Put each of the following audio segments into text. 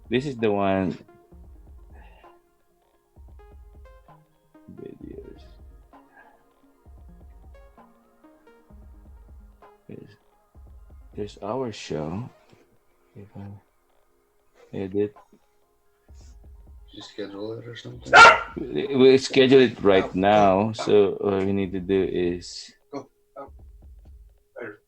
This is the one. Videos. There's, there's our show. If I edit, Did you schedule it or something? we schedule it right Out, out, now. out. So what we need to do is Go, out. There.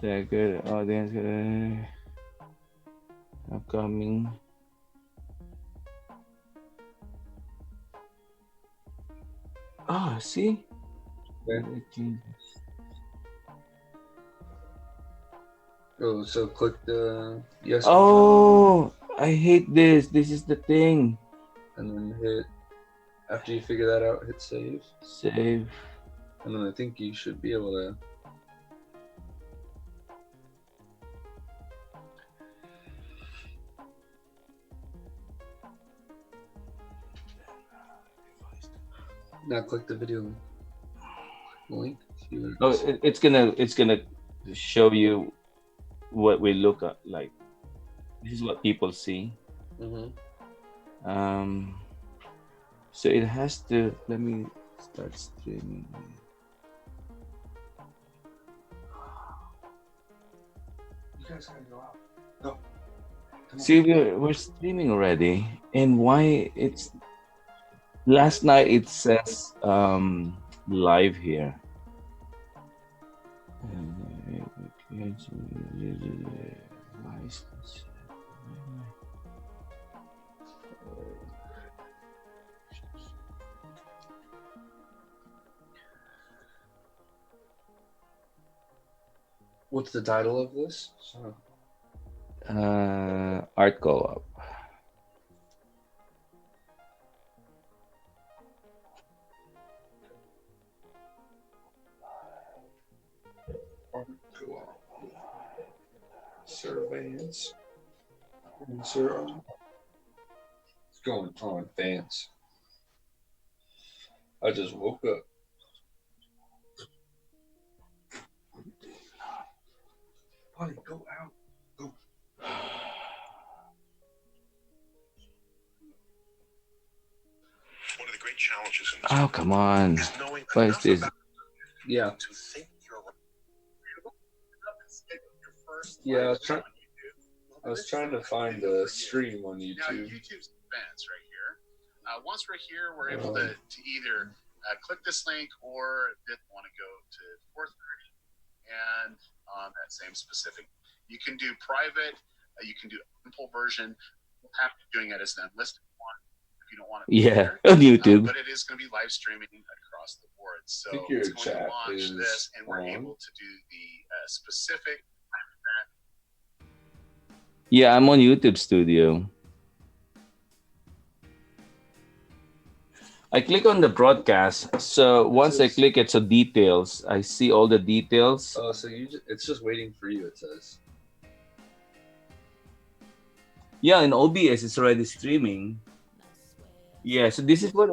the good audience upcoming. Ah, see. Okay. Oh, so click the yes button Oh, I hate this. This is the thing. and then hit, after you figure that out, hit save. Save. And then I think you should be able to. Now click the video link. See what it Oh, is. it's gonna show you what we look at like. This is what people see. Mm-hmm. Um, so it has to. Let me start streaming. You guys gotta go out. Go. Come on. See, we're streaming already, and why it's last night it says live here. Why is this? What's the title of this? So, Art co-op. co-op. Surveillance. Insert. It's going on advance. I just woke up. Buddy, go out. Go. One of the great challenges in this Oh, come on. is knowing What is enough this? about Yeah. to think you're right. Yeah, I was trying to find a stream on Now, YouTube. YouTube's advanced right here. Once we're here, we're able to either click this link or if you want to go to 4:30 and on that same specific. You can do private. You can do simple version. We'll have to doing it as an unlisted one if you don't want to be Yeah, here. on YouTube. But it is going to be live streaming across the board. So I think your it's going to chat launch is this, and we're on. able to do the specific. Yeah, I'm on YouTube Studio. I click on the broadcast. So once I click it, so details, I see all the details. Oh, so it's just waiting for you, it says. Yeah, in OBS, it's already streaming. Yeah, so this is what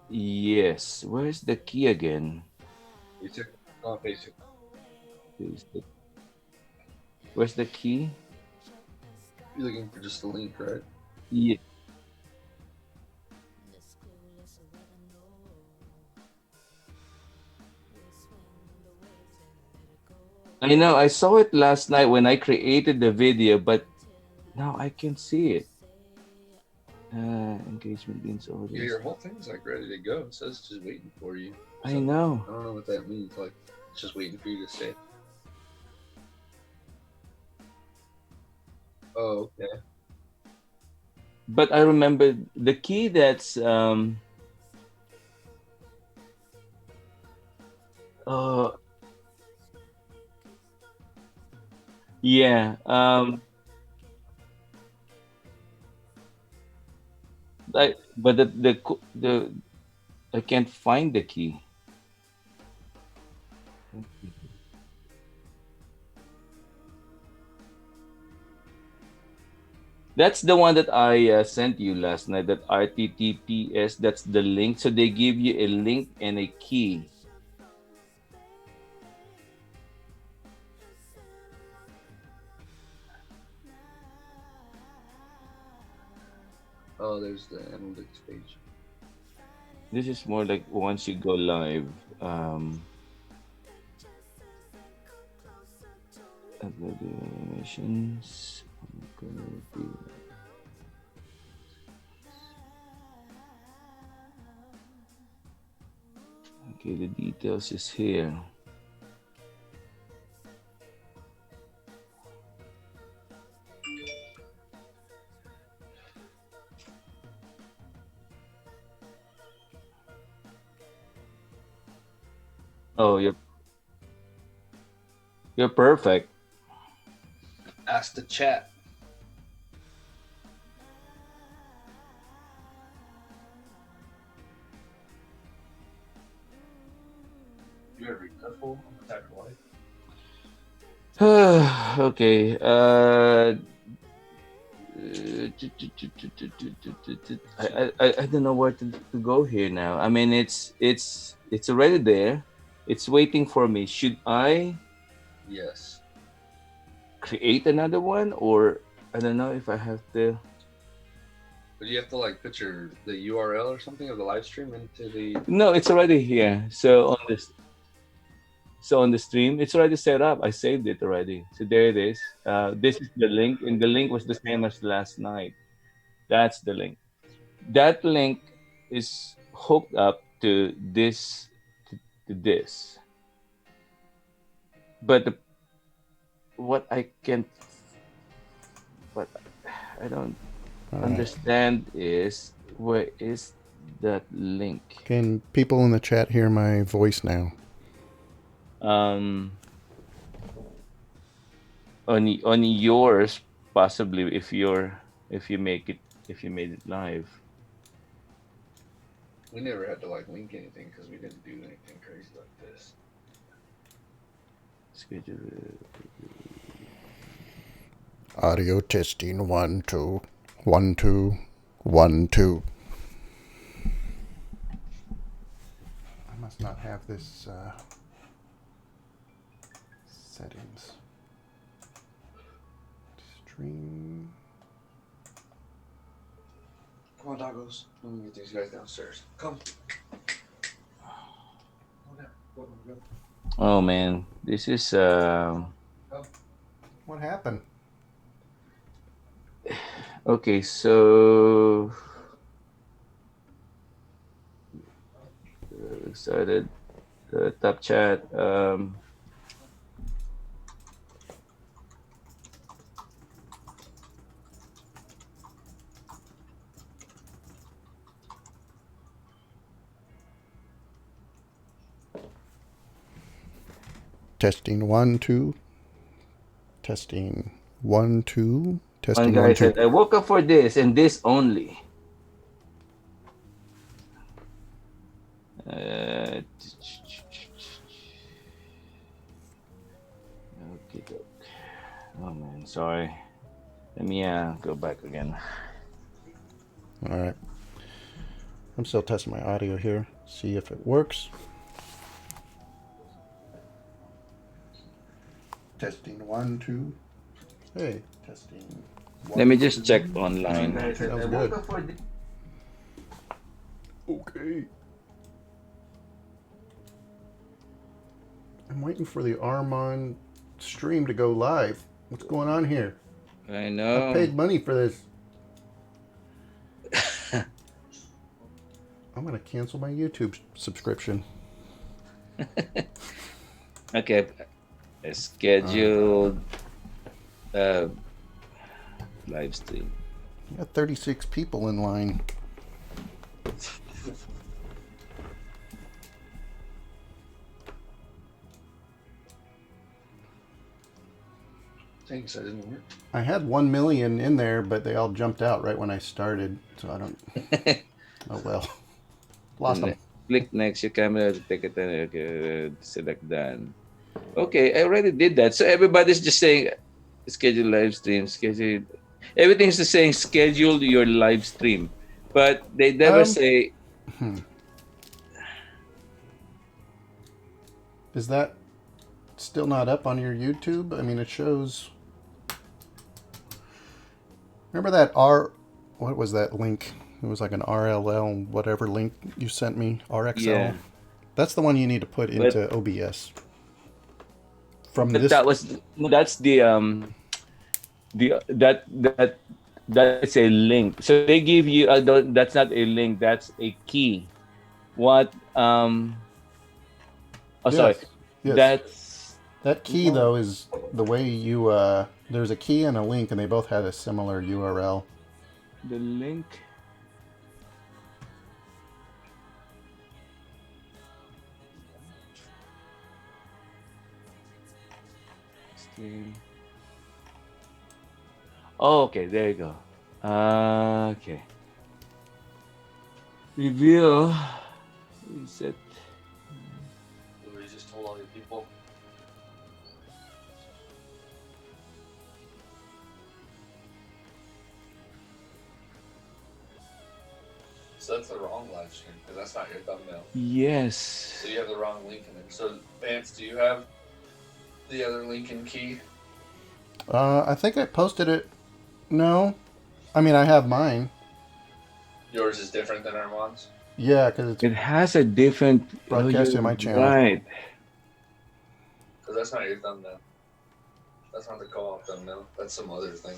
yes. Where's the key again? You took on Facebook. Where's the key? You're looking for just the link, right? Yeah. I know. I saw it last night when I created the video, but now I can see it. Engagement means audience. Yeah, your whole thing's like ready to go. It says just waiting for you. I know. I don't know what that means. Like, it's just waiting for you to say. Oh, okay. But I remember the key that's yeah. But the I can't find the key. That's the one that I sent you last night. That RTTPS. That's the link. So they give you a link and a key. Oh, there's the analytics page. This is more like once you go live. Upload the animations. Okay, the details is here. Oh, you're perfect. Ask the chat. You ever read that full Attack of Life? Okay. I don't know where to go here now. I mean, it's already there. It's waiting for me. Should I Yes. create another one, or I don't know if I have to. But you have to like put the URL or something of the live stream into the. No, it's already here. So on the stream, it's already set up. I saved it already. So there it is. This is the link, and the link was the same as last night. That's the link. That link is hooked up to this. But what I can't, what I don't All right. understand is where is that link? Can people in the chat hear my voice now? Um, on yours possibly if you make it if you made it live. We never had to like link anything because we didn't do anything crazy like this. Schedule. Audio testing 1 2 1 2 1 2. I must not have this settings. Stream. Come on, doggos. Let me get these guys downstairs. Come. Oh man, this is What happened? okay. So excited. Top chat. Testing 1 2. Testing 1 2. One Testing guy 1 2. said, "I woke up for this and this only." Okay. Oh man, sorry. Let me go back again. All right. I'm still testing my audio here. See if it works. Testing 1 2. Hey, testing. Let me just check online. Sounds good. Okay. I'm waiting for the Armon stream to go live. What's going on here? I I know. paid money for this. I'm going to cancel my YouTube subscription. Okay. A scheduled live stream. You got 36 people in line. Thanks, I didn't work. I had 1 million in there, but they all jumped out right when I started. So I don't. Oh well. Lost them. Click next your camera to take it and select done. Okay, I already did that. So everybody's just saying schedule live stream, schedule. Everything's the saying schedule your live stream, but they never Um, say is that still not up on your YouTube? I mean, it shows. Remember that R? What was that link? It was like an RLL whatever link you sent me. RXL. yeah. That's the one you need to put But into OBS from but this. that was that's the that is a link. So they give you that's not a link. That's a key. What Oh, sorry. Yes, yes. That's That key what though is the way you. There's a key and a link, and they both had a similar URL. the link. Stream. Oh, okay. There you go. Okay. Reveal. Is it? We just told all your people. So that's the wrong live stream because that's not your thumbnail. Yes. So you have the wrong link in there. So Vance, do you have the other link and key? I think I posted it. No, I mean I have mine. Yours is different than Armand's. Yeah, because it's It has a different. Oh, broadcast you're in my channel. right. Because that's not your thumbnail. That's not the co-op thumbnail. That's some other thing.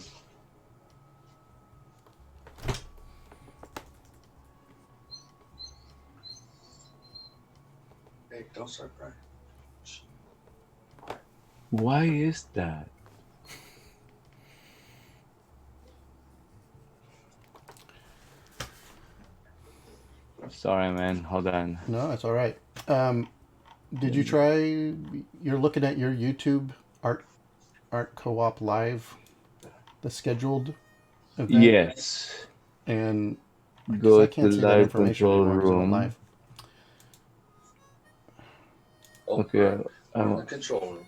Hey, don't start crying. Why is that? Sorry, man. Hold on. No, it's all right. Did you try? You're looking at your YouTube art co-op live, the scheduled event, Yes. and because Go I to can't see that live information control anymore because it went room. live. Oh, Okay. right. We're in the control room.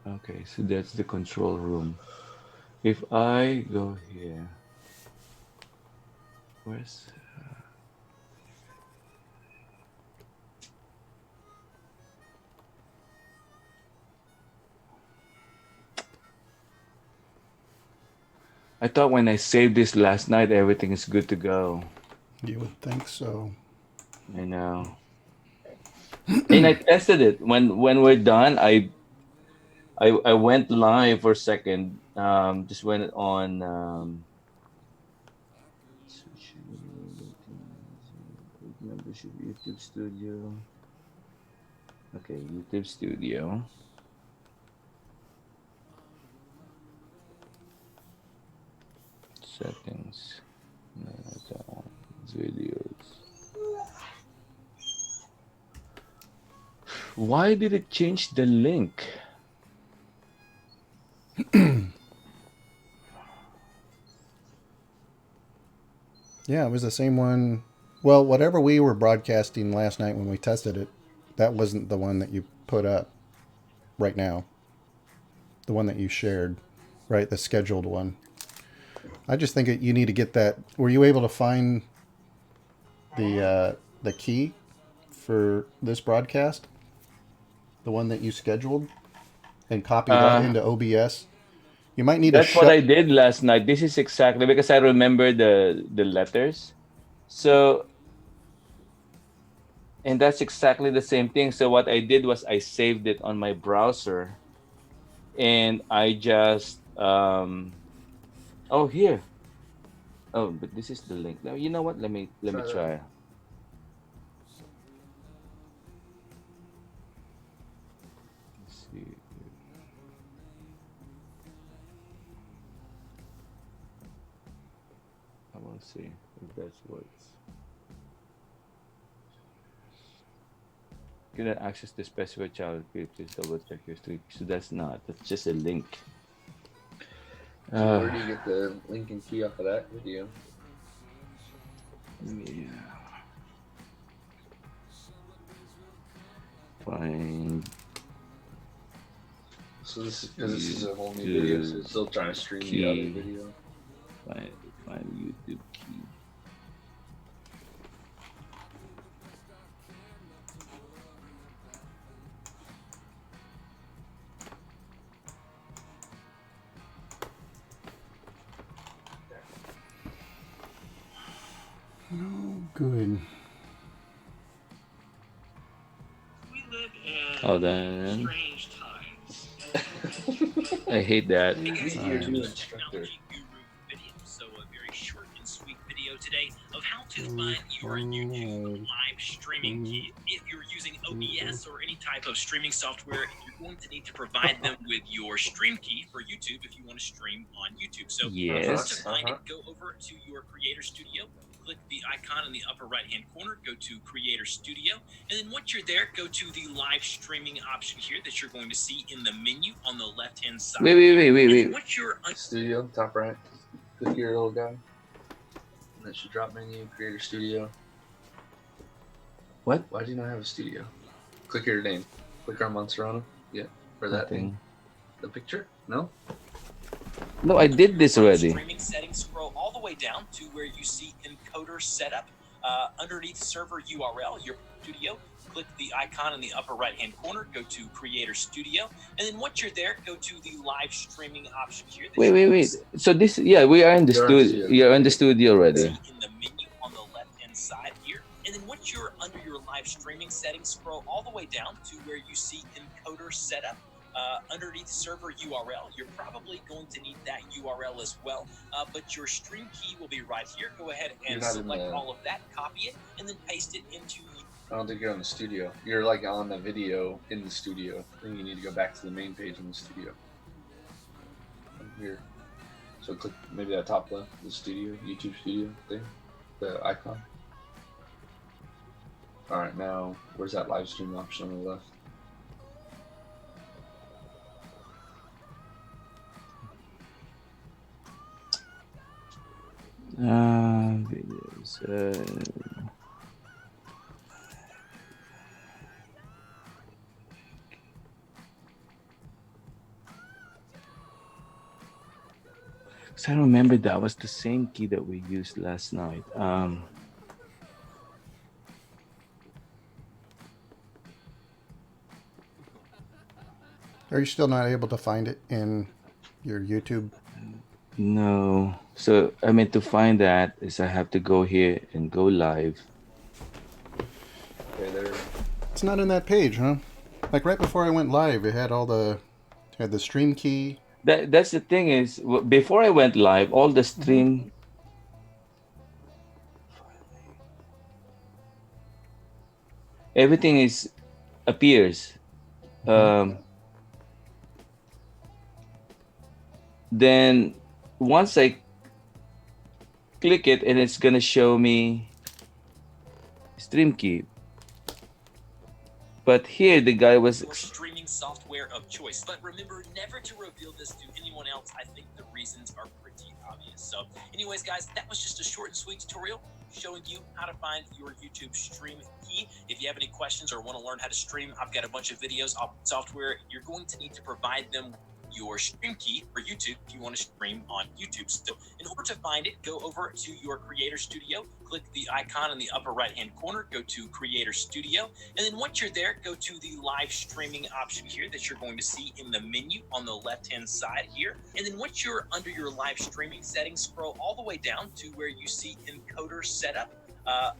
Okay, so that's the control room. If I go here, where's I thought when I saved this last night, everything is good to go. You would think so. I know. And I tested it when we're done. I went live for a second. Just went on membership YouTube Studio. Okay, YouTube Studio. Settings. No, not that one. Videos. Why did it change the link? Yeah, it was the same one. Well, whatever we were broadcasting last night when we tested it, that wasn't the one that you put up right now. The one that you shared, right? The scheduled one. I just think you need to get that. Were you able to find the key for this broadcast? The one that you scheduled and copy that Uh, into OBS. You might need to that's what I shut. did last night. This is exactly because I remember the letters. So, and that's exactly the same thing. So what I did was I saved it on my browser and I just oh here. Oh, but this is the link. Now, you know what? Let me Try that. try. Let's see. I want to see if that works. You can access the specified child group. Please double check your stream. So that's not. That's just a link. So where do you get the link and key off of that video? Yeah. Find So this is because this is a whole new video, so it's still trying to stream the other Key. video. Find, find YouTube key. Oh, good. We live in Hold on. strange times. I hate that. Hey guys, You're here's a new a instructor. technology guru video. So a very short and sweet video today of how to find your YouTube live streaming key. If you're using OBS or any type of streaming software, you're going to need to provide them with your stream key for YouTube if you want to stream on YouTube. So Yes. to find it, go over to your Creator Studio. Click the icon in the upper right hand corner, go to Creator Studio, and then once you're there, go to the live streaming option here that you're going to see in the menu on the left hand side. Wait. Once you're Studio, top right. Click your little guy. And that should drop menu, Creator Studio. What? Why do you not have a studio? Click your name. Click on Monserrano. Yeah. For that thing. Nothing. The picture? No? No, I did this already. Streaming settings, scroll all the way down to where you see encoder setup. Underneath server URL, your studio, click the icon in the upper right hand corner, go to Creator Studio, and then once you're there, go to the live streaming option here. Wait. So this, yeah, we are in the You're in the studio. studio. You're in the studio See already. in the menu on the left hand side here. And then once you're under your live streaming settings, scroll all the way down to where you see encoder setup. Underneath server URL, you're probably going to need that URL as well, but your stream key will be right here. Go ahead and You're not in select the- all of that, copy it, and then paste it into. I don't think you're on the studio. You're like on the video in the studio. I think you need to go back to the main page in the studio. Here. So click maybe that top left, the studio, YouTube studio thing, the icon. Alright, now where's that live stream option on the left? Videos. 'Cause I remember that was the same key that we used last night. Are you still not able to find it in your YouTube? No. So I meant to find that is I have to go here and go live. Okay, there. It's not in that page, huh? Like right before I went live, it had the stream key. That's the thing is before I went live, all the stream. Everything is appears. Then once I click it and it's gonna show me stream key. But here the guy was Your streaming software of choice. But remember never to reveal this to anyone else. I think the reasons are pretty obvious. So anyways, guys, that was just a short and sweet tutorial showing you how to find your YouTube stream key. If you have any questions or want to learn how to stream, I've got a bunch of videos on software. You're going to need to provide them your stream key for YouTube if you want to stream on YouTube. So in order to find it, go over to your Creator Studio, click the icon in the upper right hand corner, go to Creator Studio, and then once you're there, go to the live streaming option here that you're going to see in the menu on the left hand side here. And then once you're under your live streaming settings, scroll all the way down to where you see encoder setup.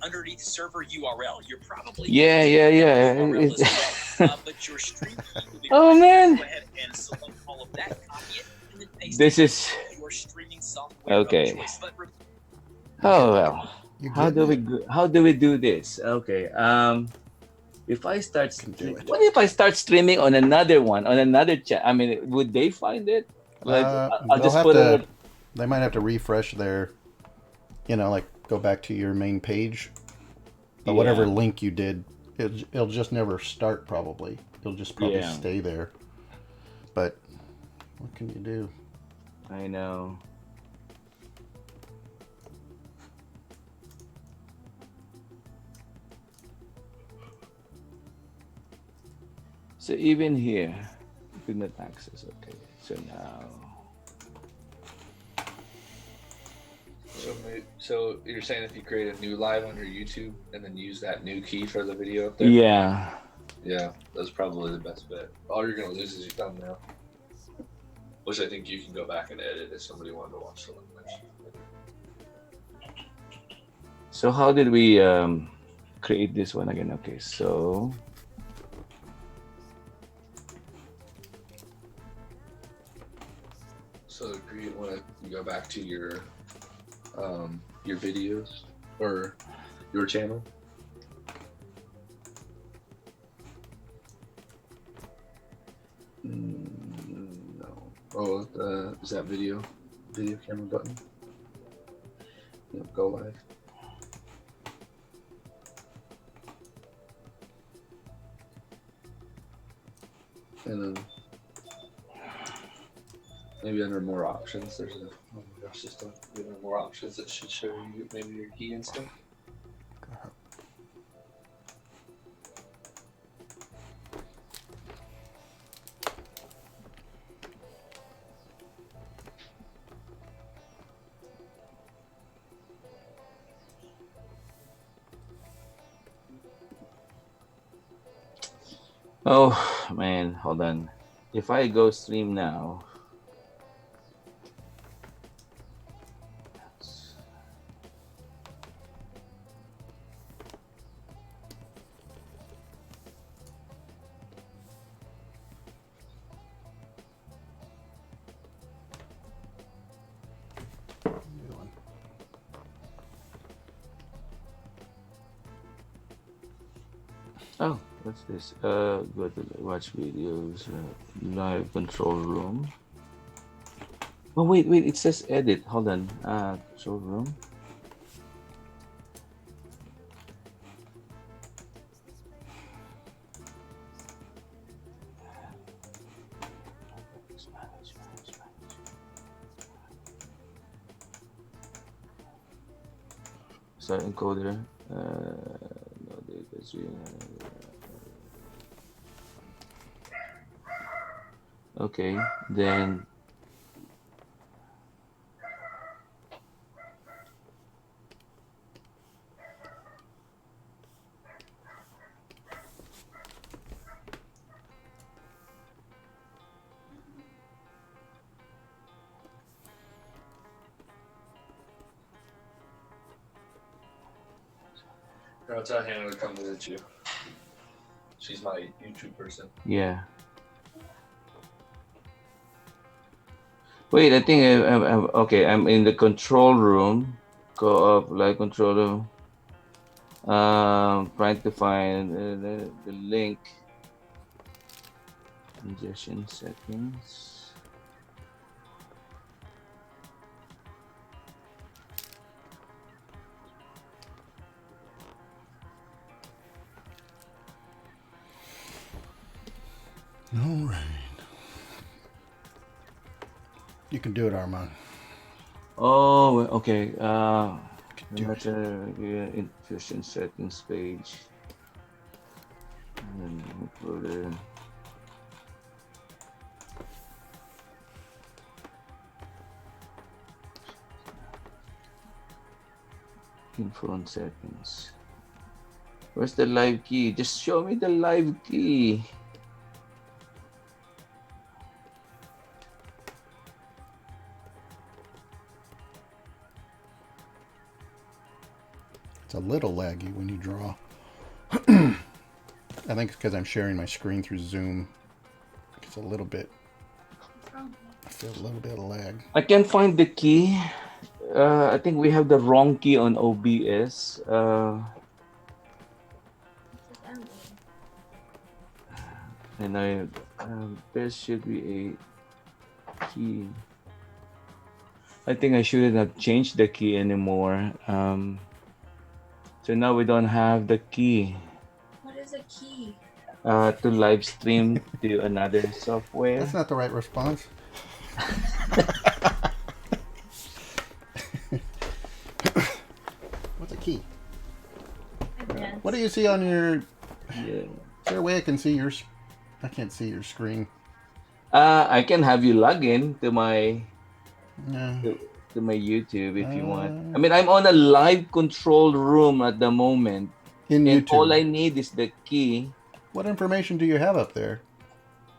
Underneath server URL, you're probably Yeah. URL as well, but your stream key will be Oh, right here. man. Go ahead and select all of that, copy it, and then paste This it is into your streaming software okay. of choice. But Oh well. You How get do it? how do we do this? Okay. If I start Can do it. what if I start streaming on another one on another chat? I mean, would they find it? Like I'll They'll just have put to. it. They might have to refresh their, like go back to your main page. But whatever link you did, it'll just never start. Probably it'll just probably Yeah. stay there. But what can you do? I know. So even here, Could not access. Okay. So now. So you're saying if you create a new live on your YouTube and then use that new key for the video up there? Yeah. Yeah, that's probably the best bet. All you're gonna lose is your thumbnail, which I think you can go back and edit if somebody wanted to watch the live. So how did we create this one again? Okay. So. So you want to go back to your videos or your channel. No. Oh, is that video camera button? Yep, go live. And then maybe under more options, there's a oh my gosh, just under more options that should show you maybe your key and stuff. Oh man, hold on. If I go stream now. Oh, what's this? Go to watch videos, live control room. Oh wait, it says edit. Hold on. Control room. Sorry, encoder. No, that's okay, then I'll tell Hannah to come visit you. She's my YouTube person. yeah. Wait, I think I'm okay. I'm in the control room. Go up live control room. Trying to find the link. Ingestion settings. All right. You can do it, Armand. Oh, okay. Do it. Infusion settings page. And then go there. Info settings. Where's the live key? Just show me the live key. It's a little laggy when you draw. I think it's because I'm sharing my screen through Zoom. It's a little bit. I feel a little bit of lag. I can't find the key. I think we have the wrong key on OBS. And there should be a key. I think I shouldn't have changed the key anymore. So now we don't have the key. What is a key? To live stream to another software. That's not the right response. What's a key? What do you see on your? Yeah. Is there a way I can see yours? I can't see your screen. I can have you log in Yeah. to, to my YouTube if you want. I Uh, mean, I'm on a live control room at the moment, in and all YouTube. I need is the key. What information do you have up there?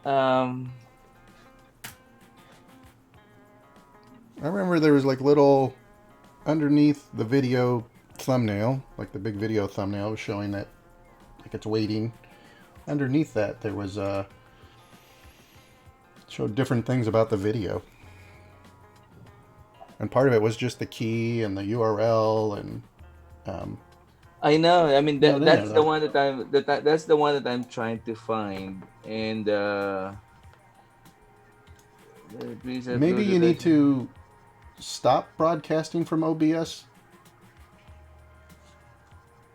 Um, I remember there was like little underneath the video thumbnail, like the big video thumbnail was showing that like it's waiting. Underneath that there was showed different things about the video. And part of it was just the key and the URL and um, I know. I mean, not in there that's the though. one that's the one that I'm trying to find. And please Maybe upload the you need version. to stop broadcasting from OBS.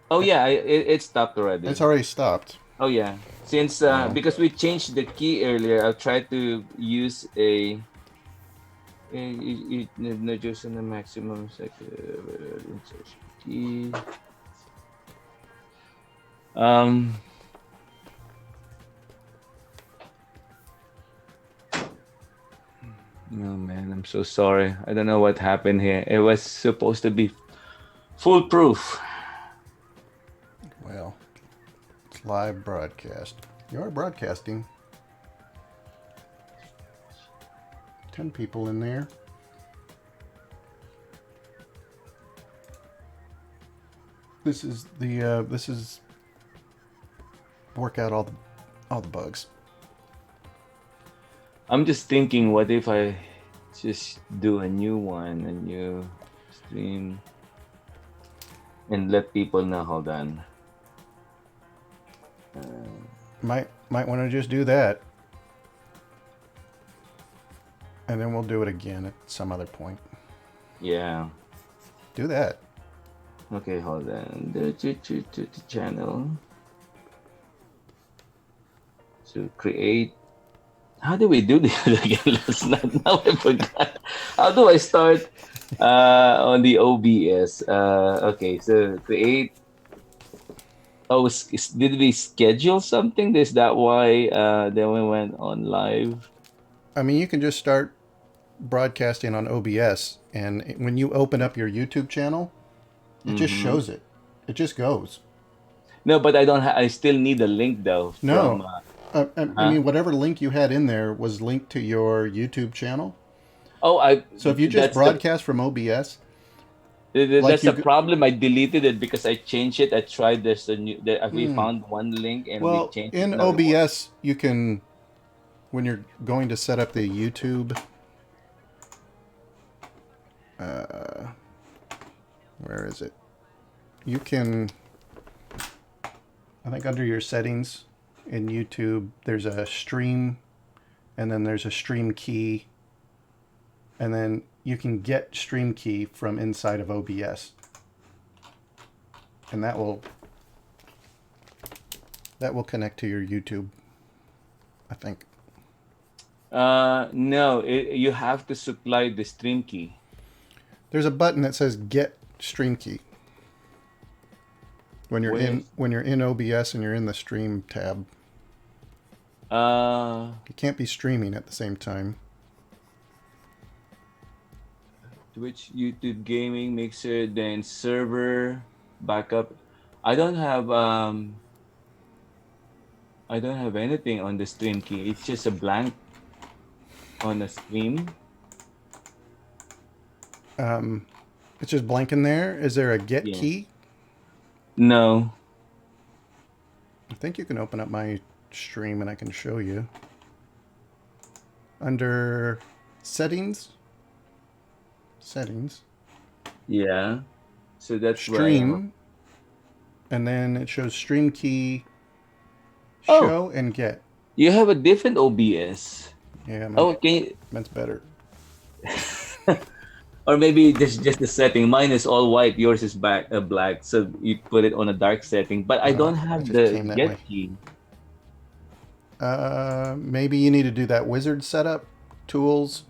Oh yeah, it stopped already. It's already stopped. Oh yeah, since Oh. because we changed the key earlier, I'll try to use no just in the maximum insertion key. Um. Oh man, I'm so sorry. I don't know what happened here. It was supposed to be foolproof. Well, it's live broadcast. You are broadcasting. 10 people in there. This is work out all the bugs. I'm just thinking, what if I just do a new one, a new stream, and let people know? Hold on. Might want to just do that. And then we'll do it again at some other point. Yeah. Do that. Okay, hold on. The channel. So create. How do we do this again last night? Now I forgot. How do I start on the OBS? Okay, so create. Oh, did we schedule something? Is that why then we went on live? I mean, you can just start broadcasting on OBS, and when you open up your YouTube channel, it just Mm-hmm. shows it. It just goes. No, but I don't. I still need a link though from. No, I Huh? mean, whatever link you had in there was linked to your YouTube channel. Oh, I. So if you just That's the. broadcast from OBS, like That's you, the problem. I deleted it because I changed it. I tried. There's a new. We hmm. found one link and we Well, changed it. in Now it works. OBS, you can, when you're going to set up the YouTube, uh, where is it? You can, I think under your settings in YouTube, there's a stream, and then there's a stream key, and then you can get stream key from inside of OBS, and that will connect to your YouTube, I think. No. You have to supply the stream key. There's a button that says get stream key. When you're Where's in OBS and you're in the stream tab, uh you can't be streaming at the same time. Twitch, YouTube, gaming, mixer, then server, backup. I don't have um I don't have anything on the stream key. It's just a blank on the stream. It's just blank in there. Is there a get Yeah. key? No. I think you can open up my stream and I can show you. Under settings, Yeah. So that's where I am. stream, and then it shows stream key, Oh, show, and get. you have a different OBS. Yeah, Oh, can you, mine's better. or maybe this is just the setting. Mine is all white. Yours is black. So you put it on a dark setting. But I don't It have just the came that way. get key. Maybe you need to do that wizard setup, tools.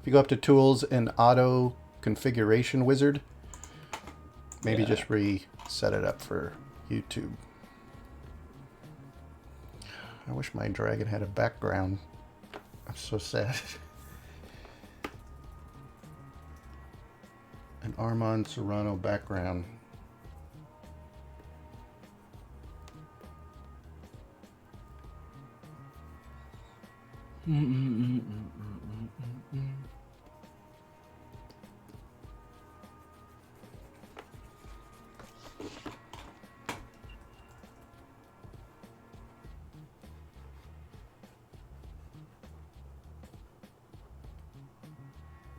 If you go up to tools and auto configuration wizard, maybe Yeah. just reset it up for YouTube. I wish my dragon had a background I'm so sad. An Armand Serrano background.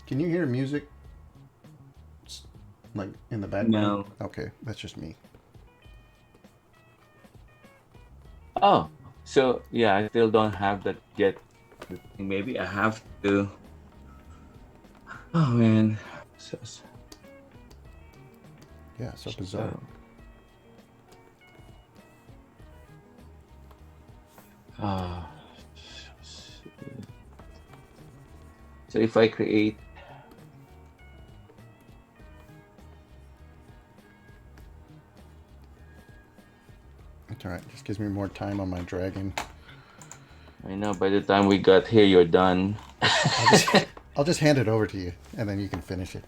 Can you hear music like in the background? No. Okay, that's just me. Oh, so yeah, I still don't have that yet. Maybe I have to. Oh man, so, Yeah, so bizarre. so, uh, so if I create, It's all right. Just gives me more time on my dragon. I know by the time we got here, you're done. I'll just I'll just hand it over to you, and then you can finish it.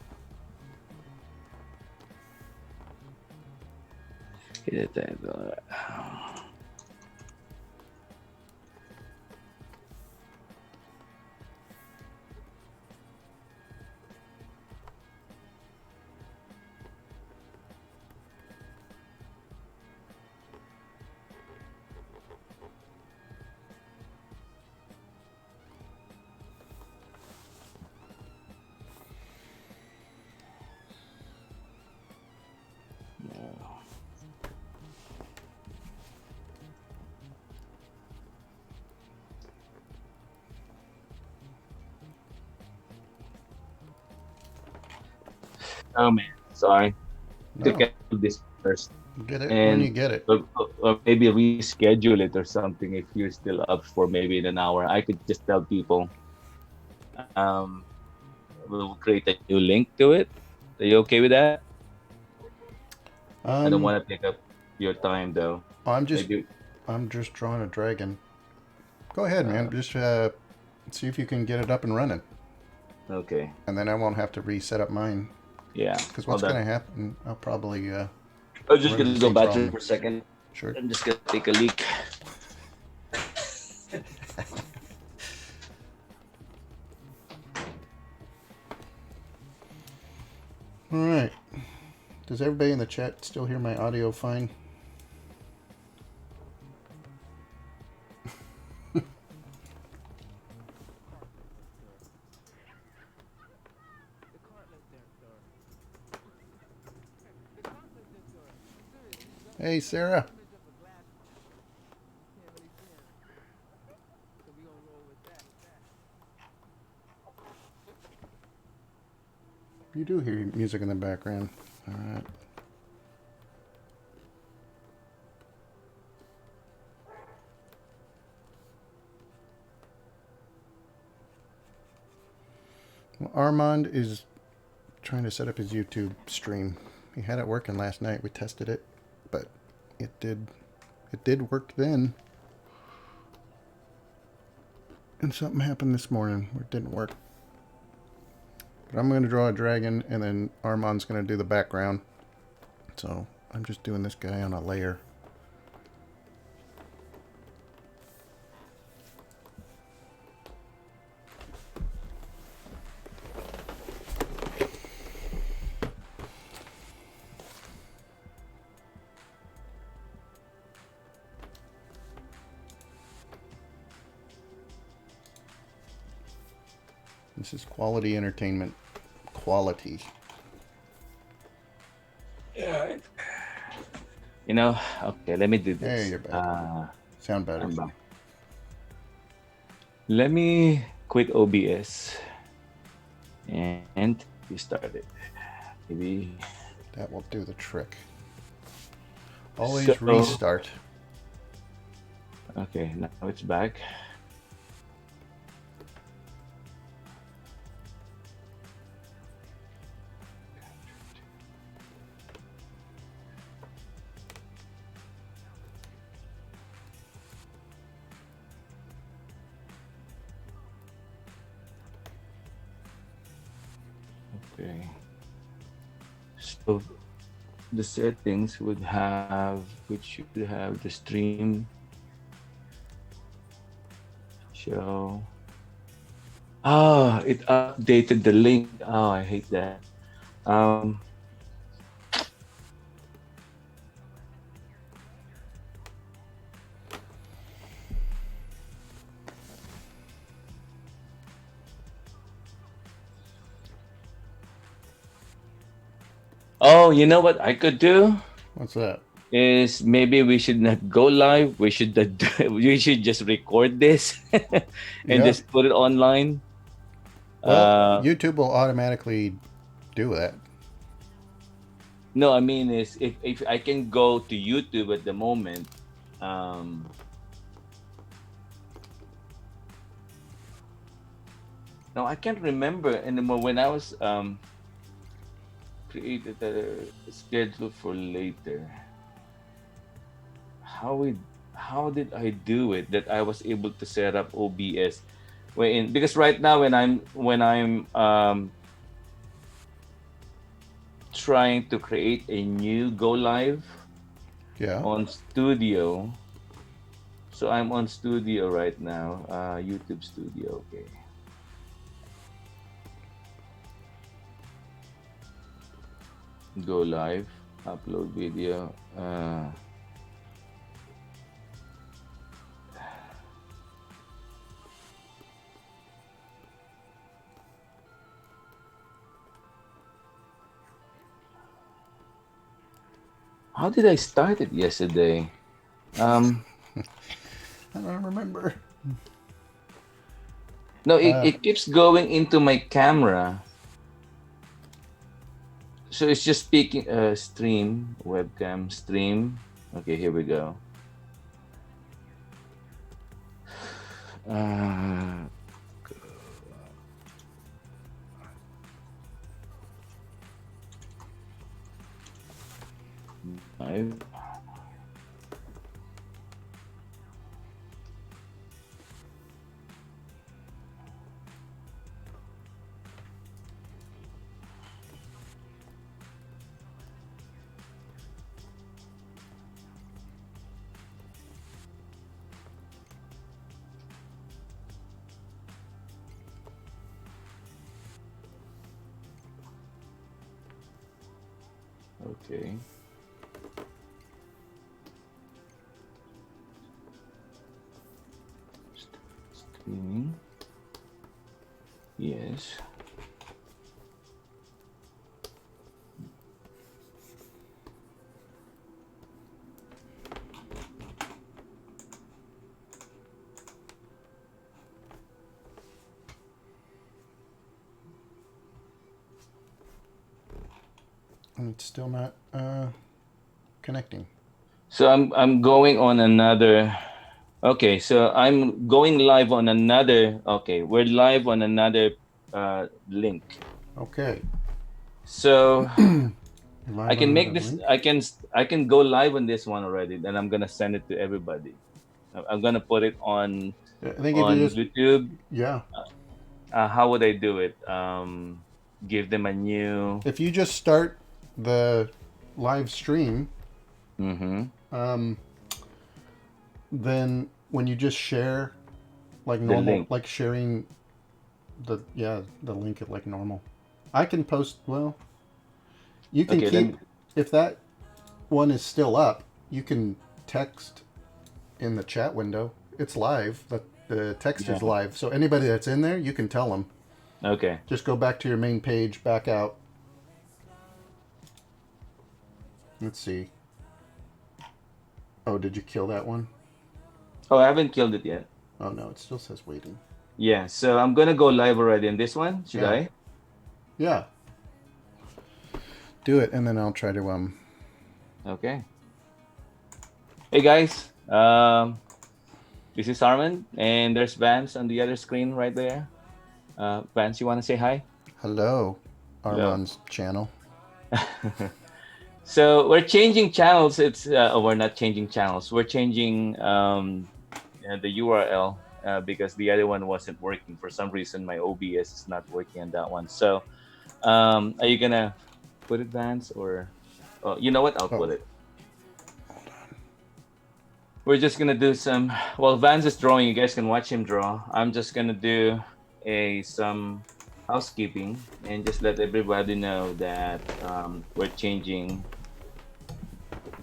Oh man, sorry. To No, get this first, get it when you and get it. or maybe reschedule it or something if you're still up for maybe in an hour. I could just tell people, um, we'll create a new link to it. Are you okay with that? I don't Um, want to take up your time though. I'm just Maybe I'm just drawing a dragon. Go ahead, man. uh, Just see if you can get it up and running, okay. and then I won't have to reset up mine. Yeah, Because what's hold going on. to happen? I'll probably I'm just run into gonna the go same bathroom problem. for a second. Sure. I'm just gonna take a leak. All right. Does everybody in the chat still hear my audio fine? Hey, Sarah. You do hear music in the background. All right. Well, Armand is trying to set up his YouTube stream. He had it working last night. We tested it, but it did work then. And something happened this morning where it didn't work. But I'm going to draw a dragon, and then Armand's going to do the background. So I'm just doing this guy on a layer. This is quality entertainment. Quality. Yeah. You know, okay, let me do Hey, this. you're back. Sound better. I'm back. Let me quit OBS and you start it. Maybe. That will do the trick. Always So, restart. okay, now it's back. Okay. So the settings would have, which should have the stream show. Oh, it updated the link. Oh, I hate that. Um, oh, you know what I could do What's that? is maybe we should not go live. We should we should just record this and Yeah. just put it online. Well, Uh, YouTube will automatically do that. no, I mean is if I can go to YouTube at the moment. Um, no, I can't remember anymore when I was created a schedule for later. How we how did I do it that I was able to set up OBS when because right now when I'm trying to create a new go live Yeah. on Studio. So I'm on Studio right now, YouTube Studio. Okay, go live, upload video. How did I start it yesterday? Um, I don't remember. no, Uh, it keeps going into my camera. So it's just speaking stream webcam stream. Okay, here we go. Uh, Live. Okay. Streaming. Yes. and it's still not connecting. So I'm going on another. Okay, so I'm going live on another. Okay, we're live on another link. Okay. So I Live on can another make this. link. I can go live on this one already. Then I'm gonna send it to everybody. I'm gonna put it I think if you on just, YouTube. yeah, How would I do it? Give them a new. if you just start the live stream, Mm-hmm. um, then when you just share like The normal, link. like sharing the link it like normal. I can post. Well, you can Okay, let keep me. if that one is still up. You can text in the chat window. It's live. The text Yeah. is live. So anybody that's in there, you can tell them. Okay. Just go back to your main page, back out. Let's see. Oh, did you kill that one? Oh, I haven't killed it yet. Oh no, it still says waiting. Yeah. So I'm gonna go live already in this one. Should Yeah. I? Yeah. Do it, and then I'll try to Okay. Hey guys. This is Armin, and there's Vance on the other screen right there. Vance, you want to say hi? hello, Hello. Armand's channel. So we're changing channels. We're not changing channels. We're changing the URL because the other one wasn't working for some reason. My OBS is not working on that one. So Are you gonna put it, Vance, or you know what? I'll Oh, put it. We're just gonna do some. Well, Vance is drawing. You guys can watch him draw. I'm just gonna do a some housekeeping and just let everybody know that we're changing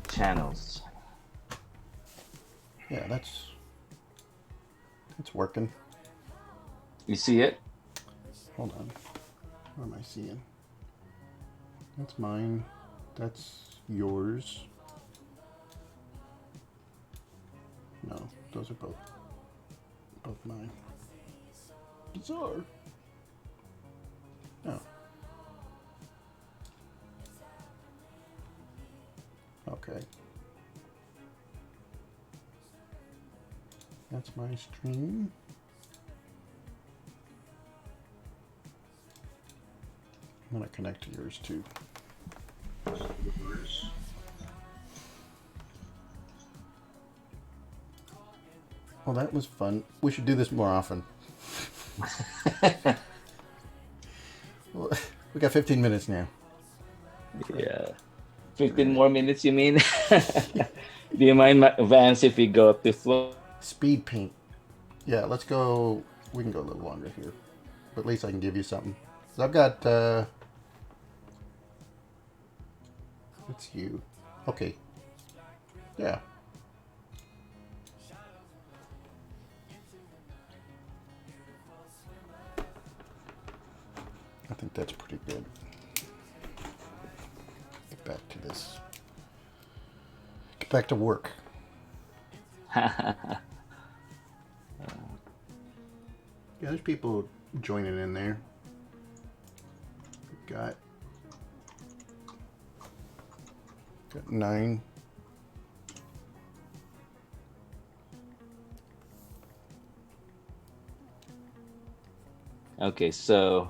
channels. yeah, that's working. You see it? Hold on. What am I seeing? That's mine. That's yours. No, those are both mine. Bizarre. Oh, okay. That's my stream. I'm gonna connect to yours too. Well, that was fun. We should do this more often. We got 15 minutes now. Yeah. 15 more minutes, you mean? Do you mind, Vance, if we go up to floor? Speed paint. Yeah, let's go. We can go a little longer here, but at least I can give you something. 'Cause I've got. It's you. Okay. Yeah. I think that's pretty good. Get back to this. Get back to work. Yeah, there's people joining in there. Got 9. Okay, so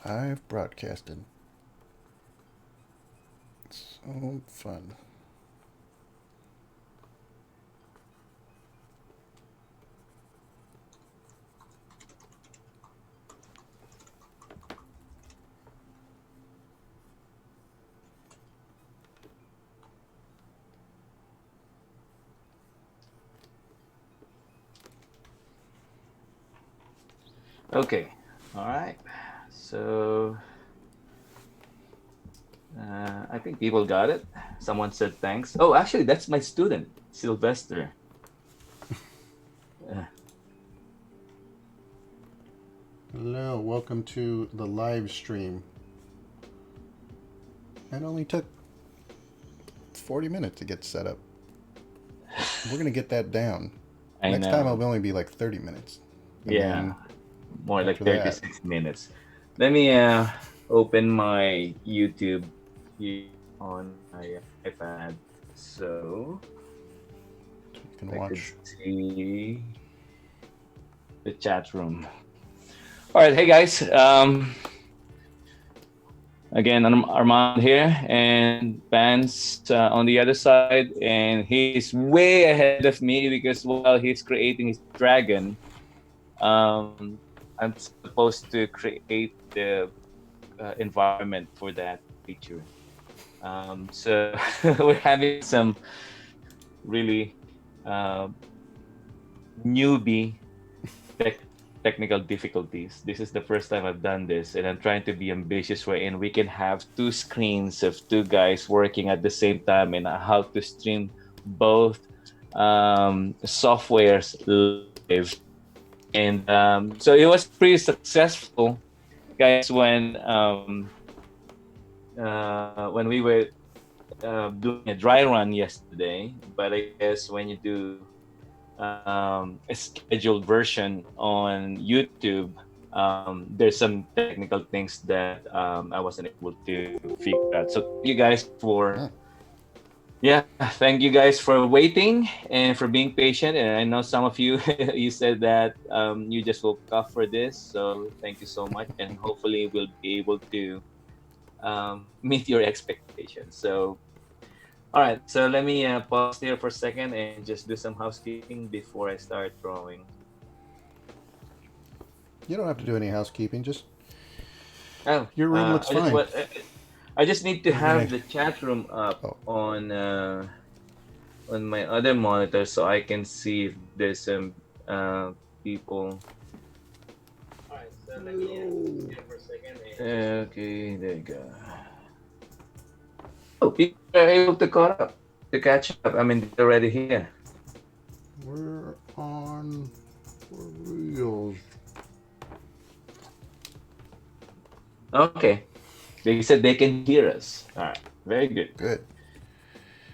Live broadcasting. So fun. okay, all right. So I think people got it. Someone said thanks. Oh, actually, that's my student, Sylvester. Uh, Hello, welcome to the live stream. It only took 40 minutes to get set up. We're gonna get that down. I Next time know. it'll only be like 30 minutes. And Yeah, then more like after that, 36 minutes. Let me open my YouTube here on my iPad so you can I could watch. see the chat room. All right, hey guys. Again, I'm Armand here, and Vance on the other side, and he's way ahead of me because while he's creating his dragon, I'm supposed to create the environment for that creature. So we're having some really uh, newbie tech technical difficulties. This is the first time I've done this, and I'm trying to be ambitious wherein we can have two screens of two guys working at the same time and how to stream both softwares live. And so it was pretty successful, guys, when we were doing a dry run yesterday. But I guess when you do a scheduled version on YouTube, there's some technical things that I wasn't able to figure out. So thank you guys for Yeah. yeah, thank you guys for waiting and for being patient. And I know some of you you said that you just woke up for this, so thank you so much. And hopefully we'll be able to meet your expectations. So All right, so let me pause here for a second and just do some housekeeping before I start drawing. You don't have to do any housekeeping. Just Oh, your room looks fine. I just need to We're gonna. have the chat room up Oh, on my other monitor so I can see if there's some people. All right, so let me pause here for a second. Okay, there you go. Oh, people are able to caught up, to catch up. I mean, they're already here. we're on for reals. Okay, they said they can hear us. All right, very good. Good.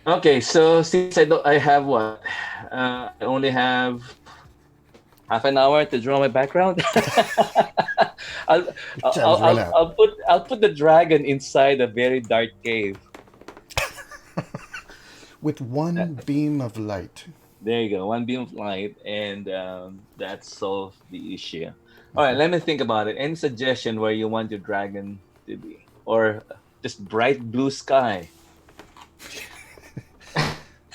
Okay, so since I have what? I only have half an hour to draw my background. I'll, Your time has run out. I'll put the dragon inside a very dark cave. With That, one beam of light. there you go, one beam of light, and that solves the issue. All right, let me think about it. Any suggestion where you want your dragon to be, or just bright blue sky?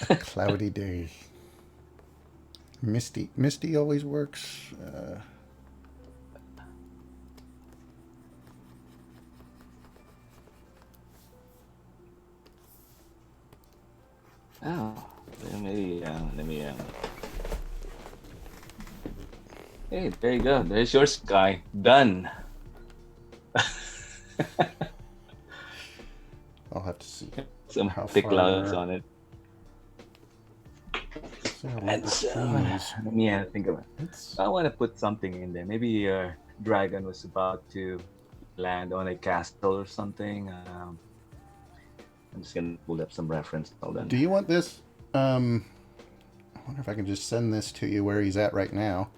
Cloudy day. Misty. Misty always works. Oh, let me. Hey, there you go. There's your sky. Done. I'll have to see Some how thick clouds far. on it. See how long And the so, screen is. let me think of it. It's I want to put something in there. Maybe your dragon was about to land on a castle or something. I'm just gonna pull up some reference. Hold on. Do you want this? I wonder if I can just send this to you where he's at right now.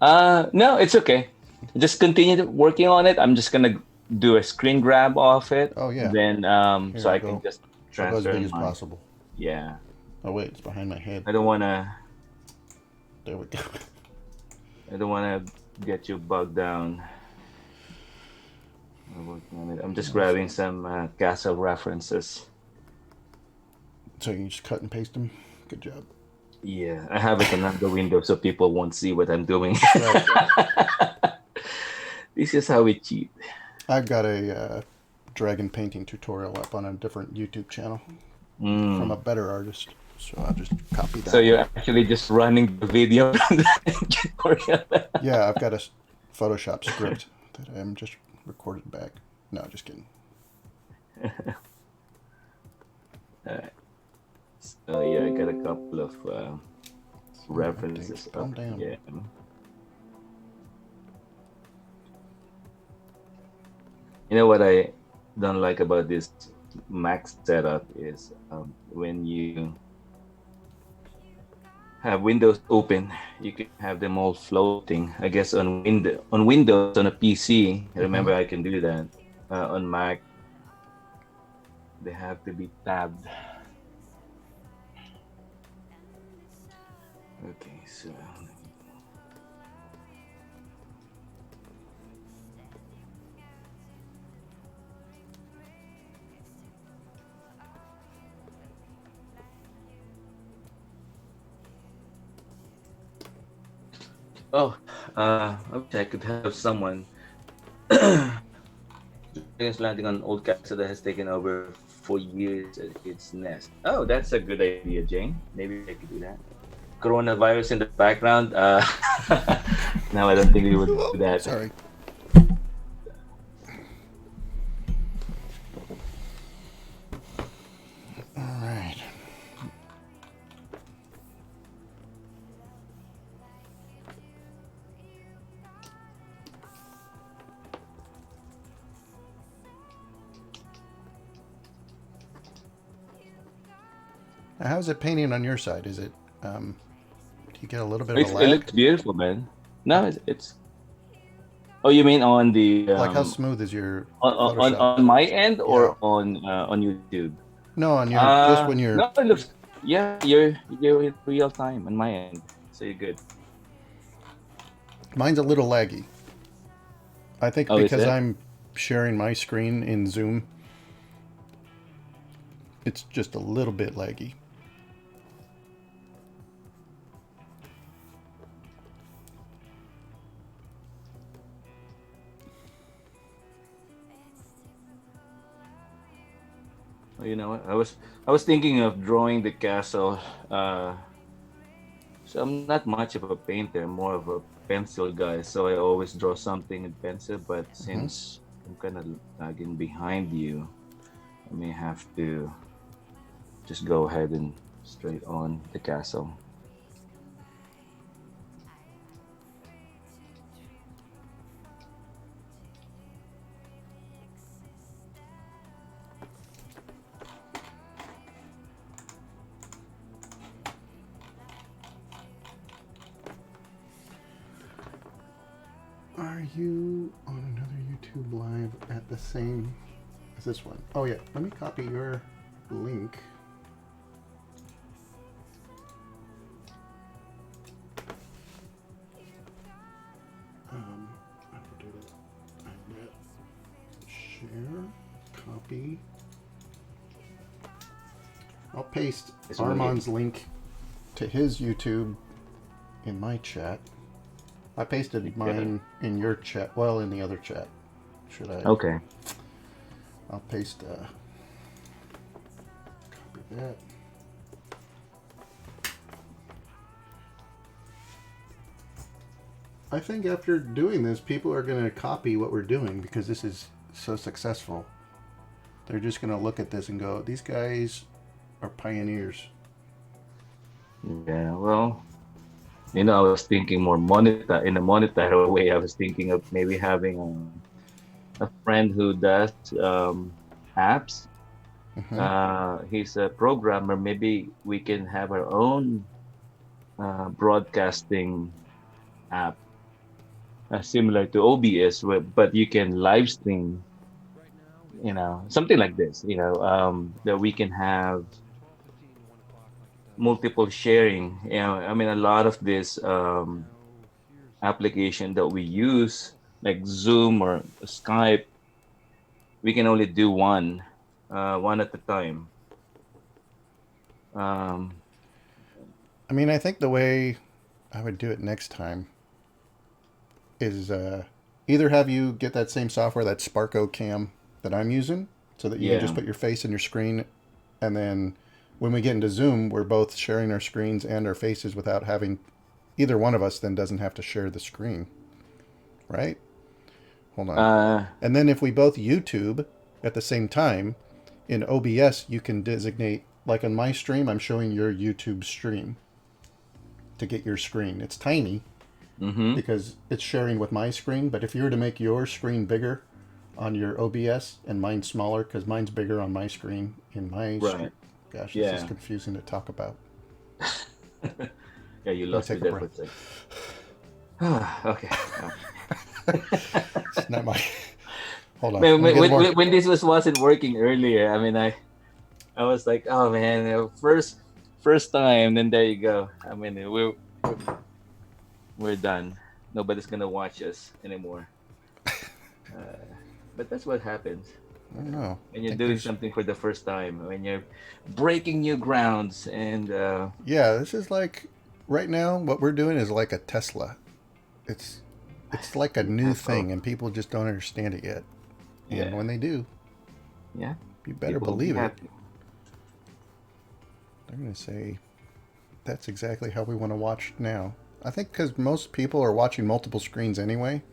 No, it's okay. Just continue working on it. I'm just gonna do a screen grab off it. Oh yeah. Then Here, so I'll I go. can just I'll go as transfer big as mine. possible. Yeah. Oh wait, it's behind my head. I don't wanna. There we go. I don't wanna get you bogged down. I'm working on it. I'm just grabbing some castle references. So you can just cut and paste them. Good job. Yeah, I have it on another window so people won't see what I'm doing. Right. This is how we cheat. I've got a dragon painting tutorial up on a different YouTube channel from a Mm. better artist. So I'll just copy that So you're one. actually just running the video from the tutorial. Yeah, I've got a Photoshop script that I'm just recorded back. No, just kidding. Alright. So yeah, I got a couple of references Calm up. down. Yeah. You know what I don't like about this Mac setup is when you have windows open, you can have them all floating. I guess on Windows on a PC, remember I can do that. On Mac, they have to be tabbed. Okay, so oh, I wish I could have someone. Dragons landing on old castle that has taken over for years at its nest. Oh, that's a good idea, Jane. Maybe I could do that. Coronavirus in the background. No, I don't think we would do that. Sorry. All right. Now, how's it painting on your side? Is it? Do you get a little bit of a It lag? looks beautiful, man. No, it's. Oh, you mean on the Like how smooth is your on Photoshop? my end Yeah. or on YouTube? No, on your just when you're. No, it looks. Yeah, you're in real time on my end, so you're good. Mine's a little laggy. I think Oh, is because it? I'm sharing my screen in Zoom. It's just a little bit laggy. You know what? I was thinking of drawing the castle. So I'm not much of a painter, more of a pencil guy. So I always draw something in pencil. But Mm-hmm. since I'm kind of lagging behind you, I may have to just go ahead and straight on the castle. Are you on another YouTube live at the same as this one? Oh yeah, let me copy your link. I will do that. I bet. Share, copy. I'll paste It's really Armand's link to his YouTube in my chat. I pasted okay. mine in your chat. Well, in the other chat. Should I? Okay. I'll paste. Copy that. I think after doing this, people are going to copy what we're doing because this is so successful. They're just going to look at this and go, "These guys are pioneers." Yeah. Well, I was thinking more in a monetary way. I was thinking of maybe having a friend who does apps. Mm-hmm. He's a programmer. Maybe we can have our own broadcasting app, similar to OBS, but you can live stream. Something like this. That we can have multiple sharing. I mean, a lot of this application that we use, like Zoom or Skype, we can only do one at a time. Um, I mean, I think the way I would do it next time is either have you get that same software, that Sparko Cam that I'm using, so that you can just yeah. put your face in your screen, and then when we get into Zoom, we're both sharing our screens and our faces without having either one of us then doesn't have to share the screen, right? Hold on. Uh, And then if we both YouTube at the same time in OBS, you can designate, like on my stream, I'm showing your YouTube stream to get your screen. It's tiny mm-hmm. because it's sharing with my screen, but if you were to make your screen bigger on your OBS and mine smaller, because mine's bigger on my screen in my stream. Right. Gosh, this is Yeah. confusing to talk about. Yeah, you Let me lost me take a there for breath. a second. Okay. It's not my. Hold on. Man, Let me get more. when this wasn't working earlier, I mean, I was like, oh man, first time, then there you go. I mean, we're done. Nobody's gonna watch us anymore. Uh, but that's what happens I don't know. when I you're think doing there's. something for the first time. When you're breaking new grounds, and Yeah, this is like right now. What we're doing is like a Tesla. It's it's like a new yeah, well, thing, and people just don't understand it yet. And yeah, when they do, yeah, you better people will be believe it. happy. They're gonna say that's exactly how we want to watch now. I think because most people are watching multiple screens anyway.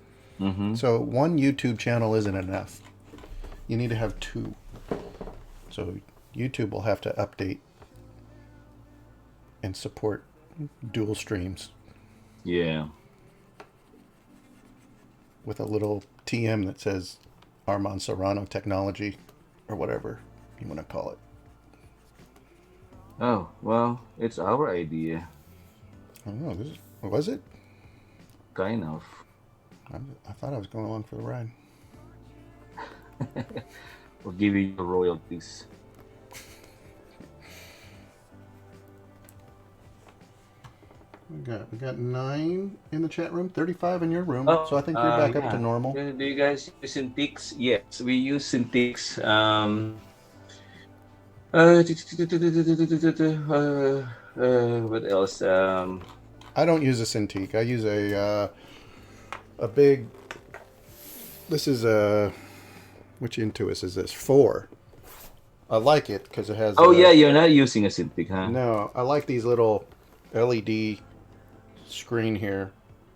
Mm-hmm. So one YouTube channel isn't enough. You need to have two. So YouTube will have to update and support dual streams Yeah. with a little TM that says Armand Serrano Technology or whatever you want to call it. Oh well, it's our idea, I don't know. Was it? kind of. I thought I was going along for the ride. We'll give you your royalties. We got 9 in the chat room, 35 in your room. So Oh, I think you're back up to yeah. normal. Do you guys use Syntix? Yes, we use Syntix. What else? I don't use a Cintiq. I use a big. This is a which Intuos is this? 4. I like it because it has Oh a. yeah, you're not using a Cintiq, huh? No, I like these little LED screen here,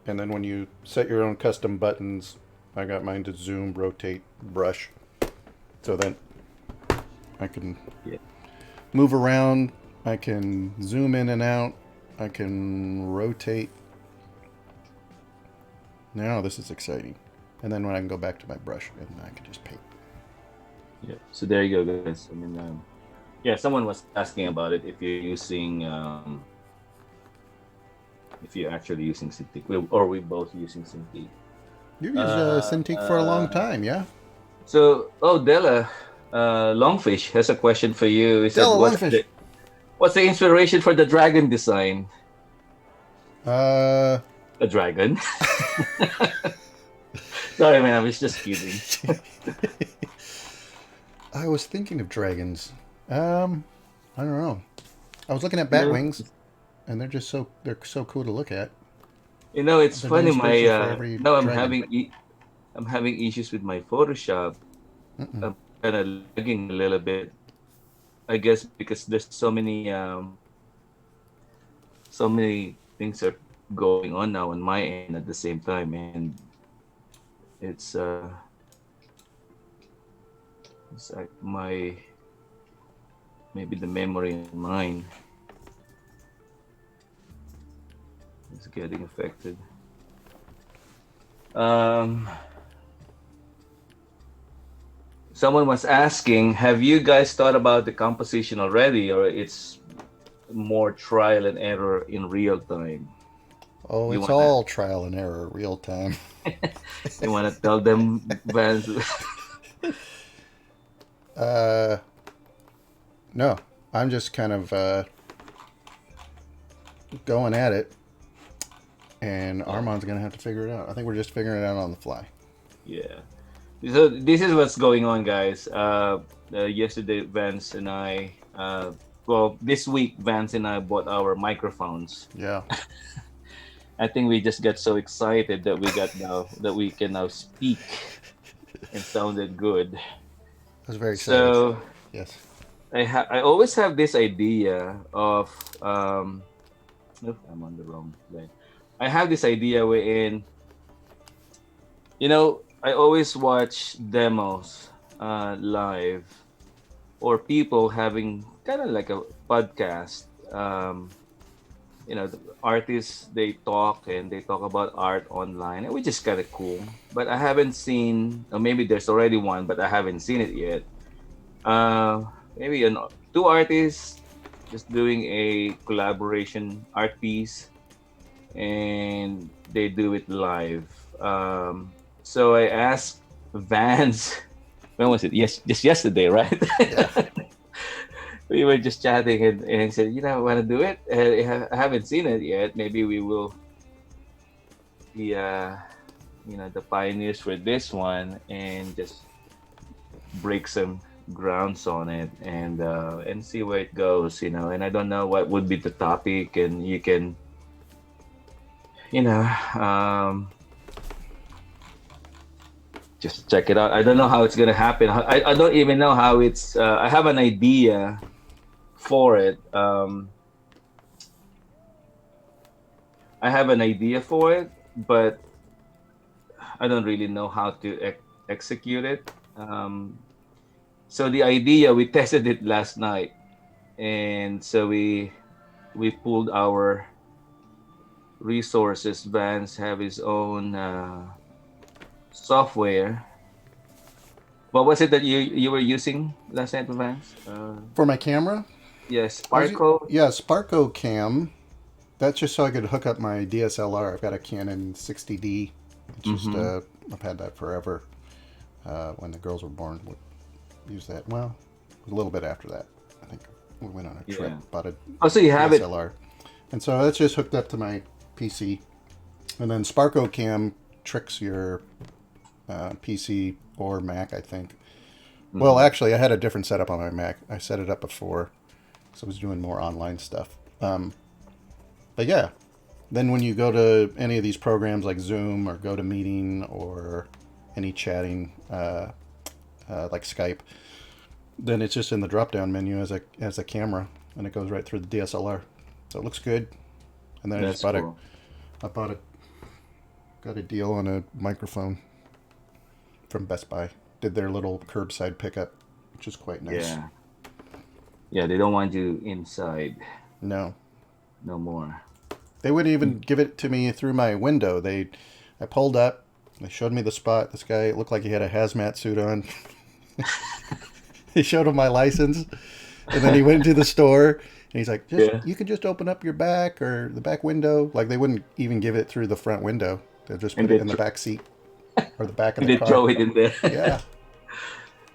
and then when you set your own custom buttons, I got mine to zoom, rotate, brush, so then I can Yeah. move around. I can zoom in and out. I can rotate. Now this is exciting. And then when I can go back to my brush and I can just paint. Yeah. So there you go, guys. I mean, yeah, someone was asking about it. If you're actually using Cintiq, or we both using Cintiq. You used Uh, Cintiq for a long uh, time, yeah? Della, Longfish has a question for you. He said, Della Longfish. what's the inspiration for the dragon design? Uh, A dragon? Sorry, man. I was just kidding. I was thinking of dragons. I don't know. I was looking at You know, batwings, and they're so cool to look at. it's They're the funny. My inspiration for every now dragon. I'm having issues with my Photoshop. Mm-mm. I'm kind of lagging a little bit. I guess because there's so many things are going on now on my end at the same time, and it's it's like my maybe the memory in mine is getting affected. Um, Someone was asking, have you guys thought about the composition already, or it's more trial and error in real time? Oh, You it's wanna all trial and error, real time. you wanna tell them, Vance? Uh, no, I'm just kind of going at it, and Yeah, Armand's gonna have to figure it out. I think we're just figuring it out on the fly. yeah. So this is what's going on, guys. Yesterday, Vance and I, this week, Vance and I bought our microphones. Yeah, I think we just got so excited that we can now speak and sounded good. I was very excited. So Yes. I always have this idea of oops, I'm on the wrong line. I have this idea wherein I always watch demos live, or people having kind of like a podcast. The artists, they talk and they talk about art online, which is kind of cool. But I haven't seen, or maybe there's already one, but I haven't seen it yet. Maybe two artists just doing a collaboration art piece, and they do it live. So I asked Vance, when was it? Yes, just yesterday, right? Yeah. We were just chatting, and he said, I want to do it. I haven't seen it yet. Maybe we will be, the pioneers for this one, and just break some grounds on it, and see where it goes. And I don't know what would be the topic, and you can, you know, just check it out. I don't know how it's gonna happen. I don't even know how it's. I have an idea for it. I have an idea for it, but I don't really know how to execute it. So the idea, we tested it last night, and so we pulled our resources. Vance have his own software. What was it that you were using last night, Vance? For my camera, Yeah, Sparkle. yeah, Sparko Cam. That's just so I could hook up my DSLR. I've got a Canon 60D. It's just Mm-hmm. I've had that forever. When the girls were born, would use that. Well, a little bit after that, I think we went on a trip, Yeah. bought a Oh, so you have it. DSLR, and so that's just hooked up to my PC. And then Sparko Cam tricks your PC or Mac, I think, Well, Hmm. actually, I had a different setup on my Mac. I set it up before, so I was doing more online stuff. But yeah, then when you go to any of these programs like Zoom or GoToMeeting or any chatting like Skype, then it's just in the drop down menu as a camera, and it goes right through the DSLR. So it looks good. And then I just That's bought a cool. I bought a got a deal on a microphone from Best Buy. Did their little curbside pickup, which is quite nice. Yeah. Yeah, they don't want you inside No, no more. they wouldn't even give it to me through my window. I pulled up. They showed me the spot. This guy looked like he had a hazmat suit on. He showed him my license, and then he went into the store and he's like, "Just Yeah. you could just open up your back or the back window." Like they wouldn't even give it through the front window. They'll just And put it they in the back seat or the back of and the they car. throw it in there. Yeah,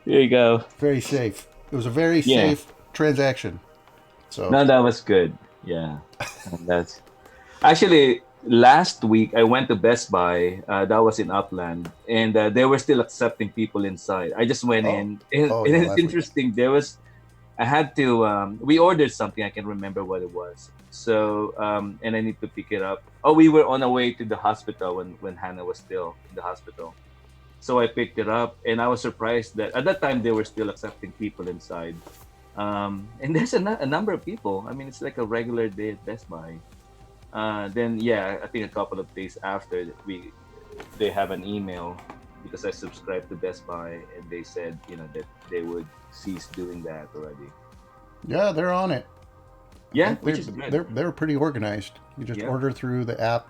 There you go. very safe. It was a very Yeah. safe transaction. So, No, that was good. Yeah. And that's actually last week I went to Best Buy. That was in Upland, and they were still accepting people inside. I just went oh, in, and, oh and yeah, it's last week. interesting. I had to. We ordered something. I can remember what it was. So, and I need to pick it up. Oh, we were on our way to the hospital when Hannah was still in the hospital. So I picked it up, and I was surprised that at that time they were still accepting people inside. And there's a number of people. I mean, it's like a regular day at Best Buy. Then yeah, I think a couple of days after they have an email because I subscribed to Best Buy, and they said that they would cease doing that already. Yeah, they're on it. I Yeah, think which they're is good. they're pretty organized. You just Yeah, order through the app,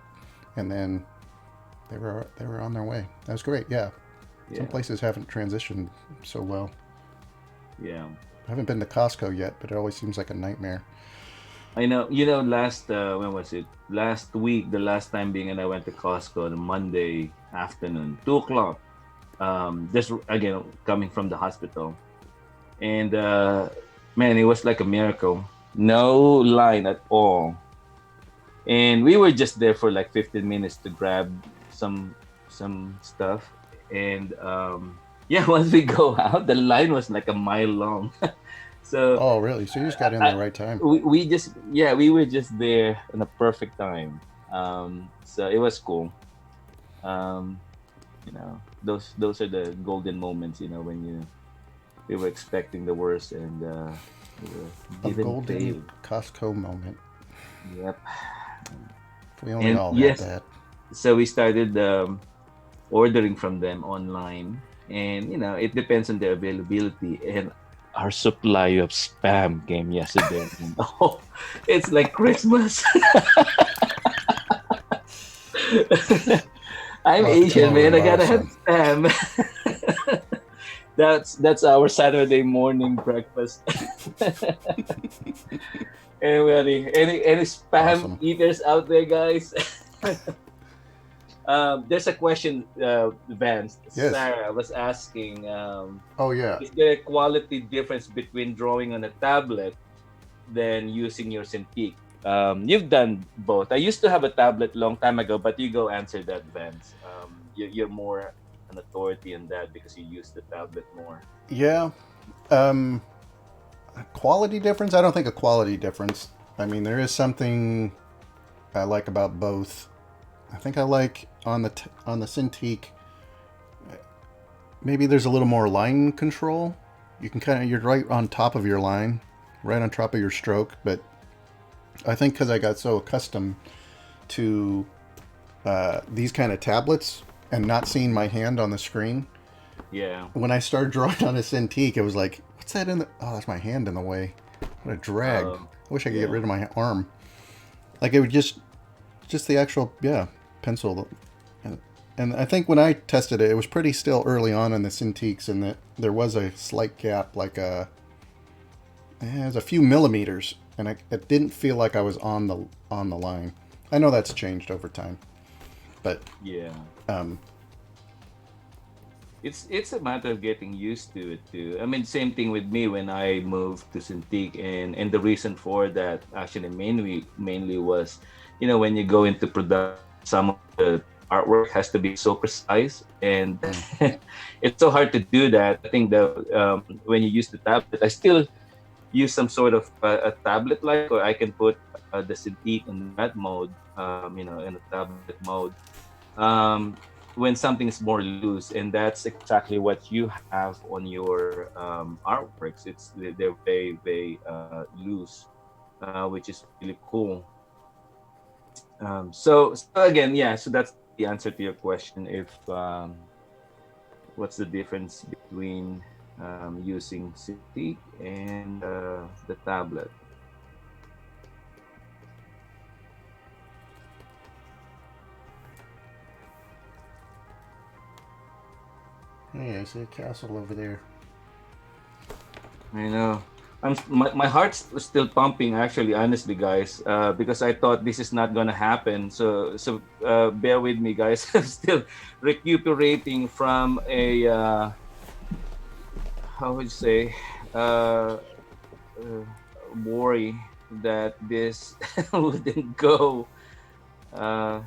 and then they were on their way. That's great. Yeah, some yeah, places haven't transitioned so well. yeah. I haven't been to Costco yet, but it always seems like a nightmare. I know. Last when was it? Last week, the last time being, and I went to Costco on a Monday afternoon, 2 o'clock. Just again coming from the hospital, and man, it was like a miracle. No line at all, and we were just there for like 15 minutes to grab some some stuff, and yeah, once we go out, the line was like a mile long. So Oh, really? So you just got in I, the right time. we just yeah we were just there in a perfect time. So it was cool. Um, those are the golden moments. When we were expecting the worst, and we A didn't golden fail. Costco moment. Yep. If we only And all had yes, that. so we started ordering from them online, and it depends on their availability. And our supply of spam came yesterday. And, oh, it's like Christmas. I'm We'll have to come Asian, over man. and I borrow gotta have some. spam. That's our Saturday morning breakfast. Anybody, any spam Awesome. eaters out there, guys? There's a question, Vance. Yes. Sarah was asking, Oh yeah. is there a quality difference between drawing on a tablet than using your Cintiq? You've done both. I used to have a tablet long time ago, but you go answer that, Vance. You're more an authority in that because you use the tablet more. Yeah. Um, quality difference? I don't think a quality difference. I mean, there is something I like about both. I think I like on the Cintiq. Maybe there's a little more line control. You can you're right on top of your line, right on top of your stroke. But I think because I got so accustomed to these kind of tablets and not seeing my hand on the screen, Yeah. when I started drawing on a Cintiq, it was like, what's that in the? Oh, that's my hand in the way. What a drag. I wish I could get Yeah. rid of my arm. Like it would just the actual pencil. And I think when I tested it, it was pretty still early on in the Cintiqs, and that there was a slight gap, like it was a few millimeters, and it didn't feel like I was on the line. I know that's changed over time, but Yeah. um, It's a matter of getting used to it too. I mean, same thing with me when I moved to Cintiq, and the reason for that actually mainly was, when you go into production, some of the artwork has to be so precise, and Mm. it's so hard to do that. I think that when you use the tablet, I still use some sort of a tablet like, or I can put the Cintiq in that mode, in a tablet mode. Um, when something is more loose, and that's exactly what you have on your artworks. They're very very loose, which is really cool. So again, yeah. So that's the answer to your question. If what's the difference between using Cintiq and the tablet? Hey, I see a castle over there. I know. My heart's still pumping actually, honestly, guys, because I thought this is not gonna happen. So bear with me, guys. I'm still recuperating from a how would you say uh, uh worry that this wouldn't go, uh,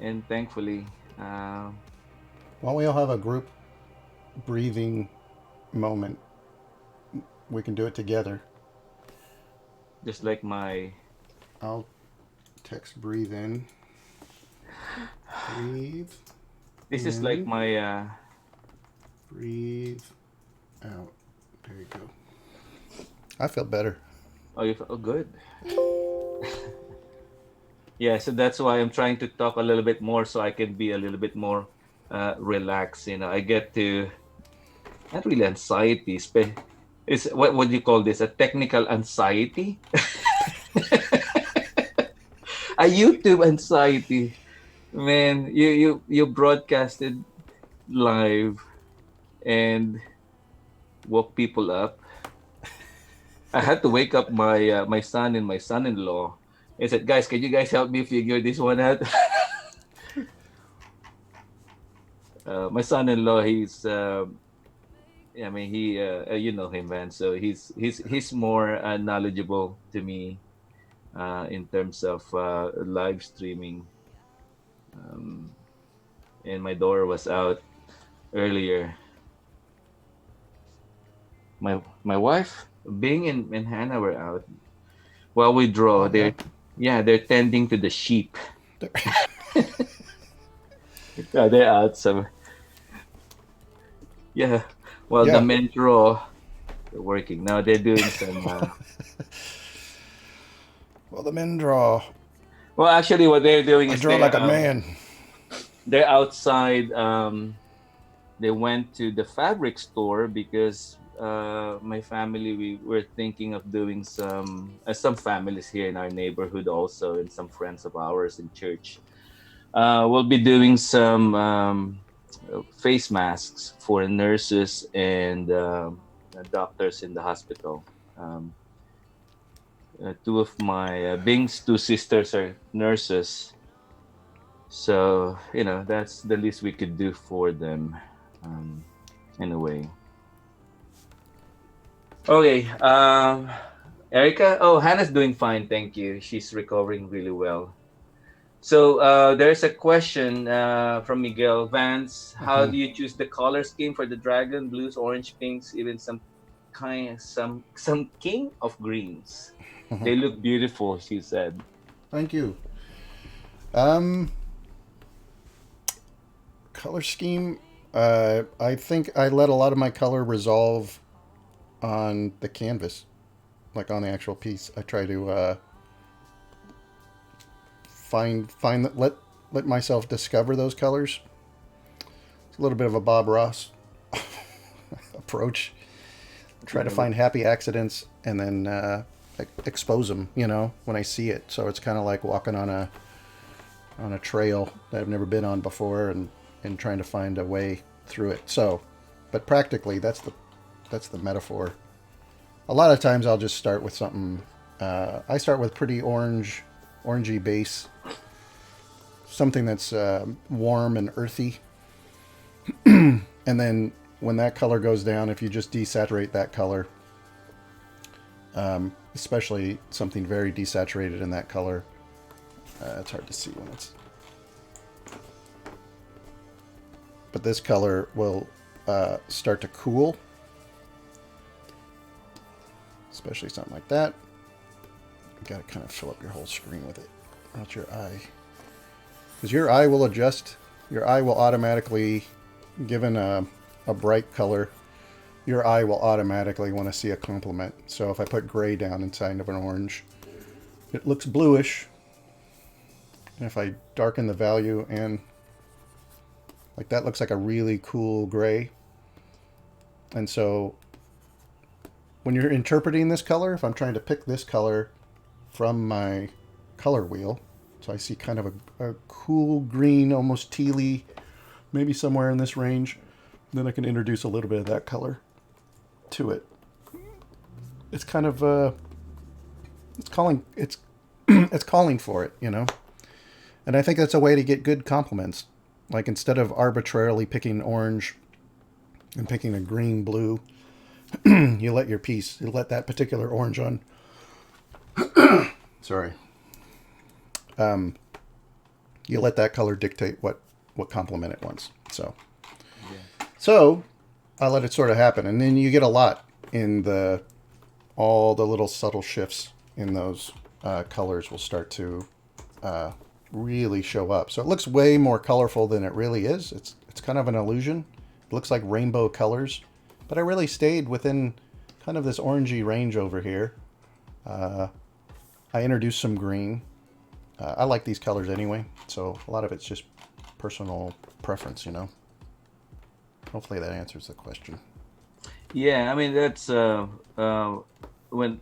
and thankfully, uh, Why don't we all have a group breathing moment? We can do it together. just like my I'll text breathe in. Breathe this is like in. my Breathe out. There you go. I feel better. oh, oh good. Yeah, so that's why I'm trying to talk a little bit more so I can be a little bit more relaxed. I get to not really anxiety. Is what do you call this? A technical anxiety? A YouTube anxiety. Man, you broadcasted live and woke people up. I had to wake up my son and my son-in-law. I said, guys, can you guys help me figure this one out? My son-in-law, I mean, you know him, man. So he's more knowledgeable to me in terms of live streaming. Um, and my daughter was out earlier. My wife, Bing and Hannah were out while we draw. Oh yeah. They're tending to the sheep. Yeah, they're out. So yeah, while the Yeah. men draw, they're working. Now they're doing some. Well, the men draw. Well, actually, what they're doing I is draw like a man. they're outside. They went to the fabric store because my family we were thinking of doing some families here in our neighborhood also, and some friends of ours in church. We'll be doing some face masks for nurses and doctors in the hospital. Um, Two of my Bing's two sisters are nurses, so that's the least we could do for them, um, in a way. Okay, Erica. Oh, Hannah's doing fine, thank you. She's recovering really well. So there's a question from Miguel Vance. How Mhm. do you choose the color scheme for the dragon? Blues, orange, pinks, even some king of greens. Mhm. They look beautiful, she said. Thank you. Um, color scheme. I think I let a lot of my color resolve on the canvas, like on the actual piece. I try to find that let myself discover those colors. It's a little bit of a Bob Ross approach. Try to find happy accidents and then expose them. When I see it. So it's kind of like walking on a trail that I've never been on before, and trying to find a way through it. So, but practically, that's the metaphor. A lot of times, I'll just start with something. I start with pretty orangey base, something that's warm and earthy, and then when that color goes down, if you just desaturate that color, especially something very desaturated in that color, It's hard to see when it's... But this color will start to cool. Especially something like that. You got to kind of fill up your whole screen with it. Not your eye. Because your eye will adjust. Your eye will automatically, given a bright color, your eye will automatically want to see a complement. So if I put gray down inside of an orange, it looks bluish. And if I darken the value and like that looks like a really cool gray. And so when you're interpreting this color, if I'm trying to pick this color from my color wheel, so I see kind of a cool green, almost tealy, maybe somewhere in this range, then I can introduce a little bit of that color to it. It's kind of it's calling it's calling for it, you know. And I think that's a way to get good complements. Like instead of arbitrarily picking orange and picking a green blue, you let that particular orange on. Sorry. You let that color dictate what complement it wants. So I let it sort of happen, and then you get a lot in all the little subtle shifts in those colors will start to really show up. So it looks way more colorful than it really is. It's kind of an illusion. It looks like rainbow colors, but I really stayed within kind of this orangey range over here. I introduced some green. I like these colors anyway, so a lot of it's just personal preference, you know. Hopefully that answers the question. Yeah, I mean that's when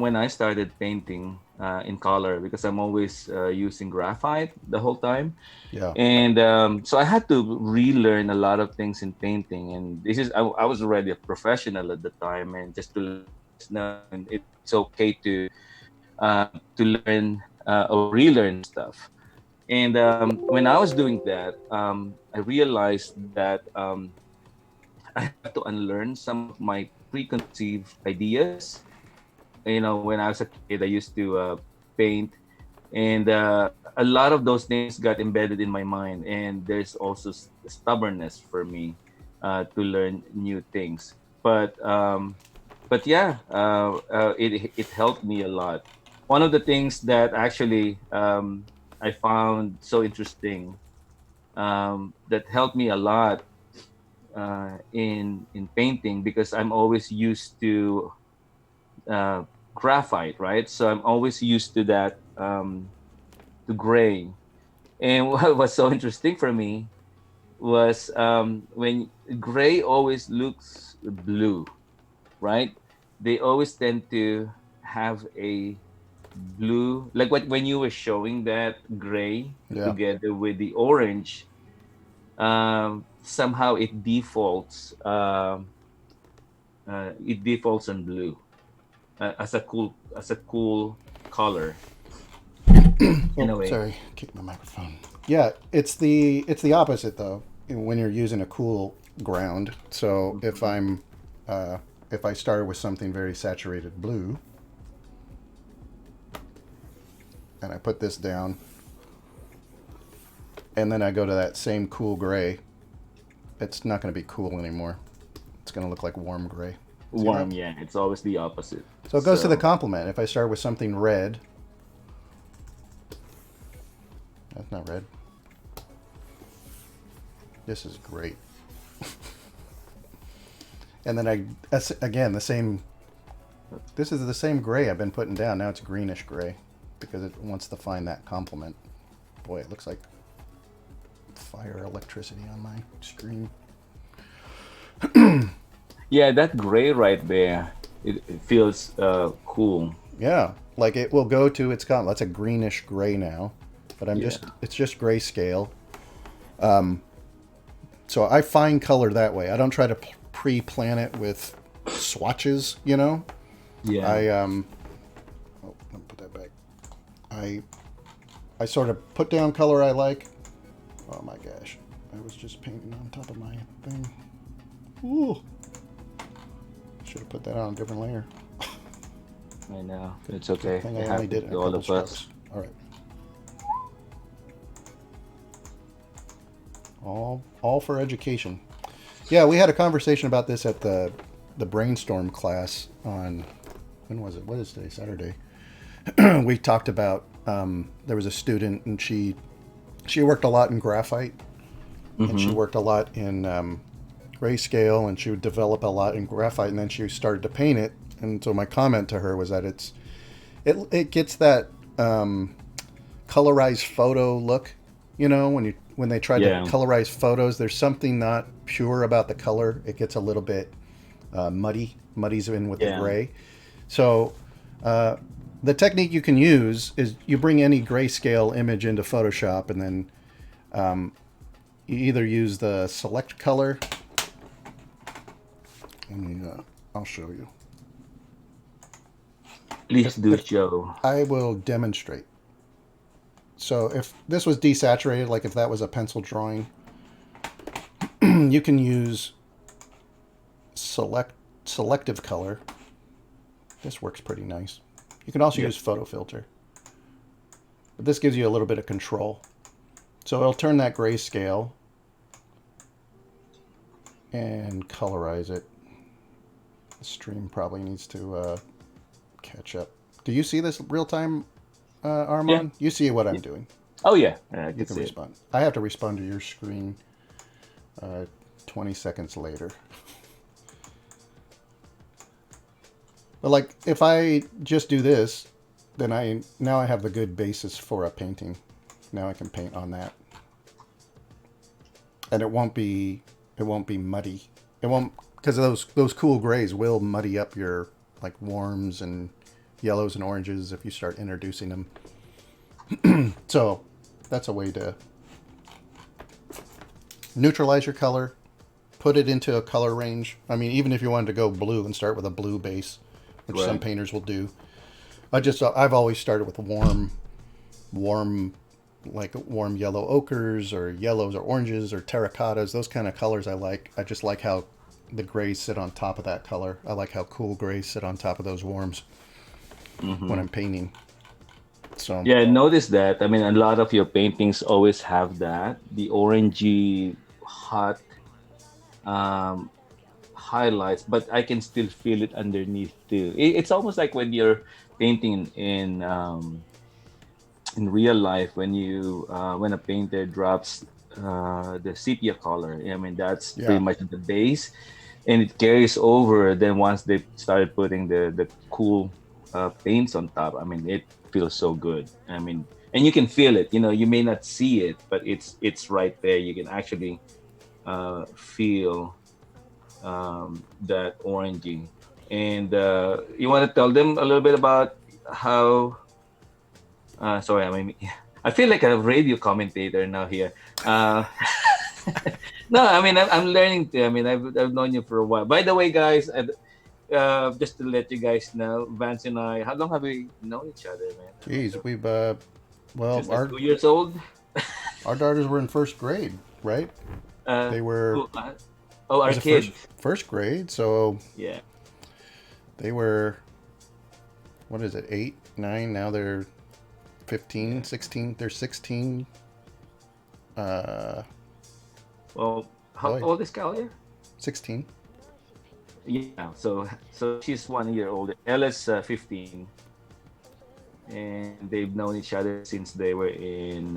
when I started painting in color, because I'm always using graphite the whole time. Yeah. And so I had to relearn a lot of things in painting. And I was already a professional at the time, and just to let you guys know, and it's okay to learn or relearn stuff. And when I was doing that, I realized that I have to unlearn some of my preconceived ideas. When I was a kid, I used to paint, and a lot of those things got embedded in my mind. And there's also stubbornness for me to learn new things. But yeah, it helped me a lot. One of the things that actually I found so interesting, that helped me a lot in painting, because I'm always used to uh, graphite, right? So I'm always used to that, to gray. And what was so interesting for me was, when gray always looks blue, right? They always tend to have a blue, like when you were showing that gray Yeah. together with the orange. Somehow it defaults on blue, as a cool color in Oh, a way. sorry, kicked my microphone. Yeah, it's the opposite though. When you're using a cool ground. So if I started with something very saturated blue, and I put this down, and then I go to that same cool gray, it's not going to be cool anymore. It's going to look like warm gray. See that? Warm, yeah. It's always the opposite. So it goes to the complement. If I start with something red, that's not red. This is great. And then again, the same, this is the same gray I've been putting down. Now it's greenish gray because it wants to find that complement. Boy, it looks like fire electricity on my screen. Yeah, that gray right there, it feels cool. Yeah, like it will go to its complement. That's a greenish gray now, but Yeah. it's just grayscale. So I find color that way. I don't try to pre-plan it with swatches, you know. Yeah. Oh, let me put that back. I sort of put down color I like. Oh my gosh, I was just painting on top of my thing. Ooh, should have put that on a different layer. I know. It's okay. I think It I only did happens it in to a all couple of us. strokes. All right. All for education. Yeah, we had a conversation about this at the brainstorm class on, when was it? What is today? Saturday. We talked about, there was a student, and she worked a lot in graphite, and she Mm-hmm. worked a lot in grayscale, and she would develop a lot in graphite, and then she started to paint it. And so my comment to her was that it gets that colorized photo look. You know, when they try to Yeah. colorize photos, there's something not pure about the color. It gets a little bit muddies in with the Yeah. gray. So the technique you can use is you bring any grayscale image into Photoshop, and then you either use the select color. I'll show you. Please If, do if show. I will demonstrate. So if this was desaturated, like if that was a pencil drawing, you can use selective color. This works pretty nice. You can also Yep. use photo filter, but this gives you a little bit of control. So it'll turn that grayscale and colorize it. The stream probably needs to catch up. Do you see this real time, Yeah. Armand? You see what I'm Yeah. doing. Oh yeah. I You can can see it. respond. I have to respond to your screen uh, 20 seconds later. But like, if I just do this, then now I have the good basis for a painting. Now I can paint on that, and it won't be muddy. It won't, because those cool grays will muddy up your like warms and yellows and oranges if you start introducing them. So that's a way to neutralize your color, put it into a color range. I mean, even if you wanted to go blue and start with a blue base, which some Right. painters will do. I've always started with warm, like warm yellow ochres or yellows or oranges or terracottas. Those kind of colors I like. I just like how the grays sit on top of that color. I like how cool grays sit on top of those warms when Mm-hmm. I'm painting. So Yeah, I noticed that. I mean, a lot of your paintings always have that, the orangey, hot um, highlights, but I can still feel it underneath too. It's almost like when you're painting in real life, when a painter drops the sepia color. I mean, that's pretty yeah, much the base, and it carries over. Then once they started putting the cool paints on top, I mean, it feels so good. I mean, and you can feel it. You know, you may not see it, but it's right there. You can actually feel that orangey. And you want to tell them a little bit about how? Sorry, I mean, I feel like a radio commentator now here. Uh, no, I mean, I'm learning to. I mean, I've known you for a while. By the way, guys, just to let you guys know, Vance and I, how long have we known each other, man? geez, we've well, Since like 2 years old. our daughters were in first grade, right? Uh, They were, who, oh, our was it first kids. first grade? So Yeah. they were, what is it, 8, 9? Now they're 15, 16. They're 16. Uh, Well, how boy, old is Kalia? 16. Yeah. So she's 1 year older. Ella's 15, and they've known each other since they were in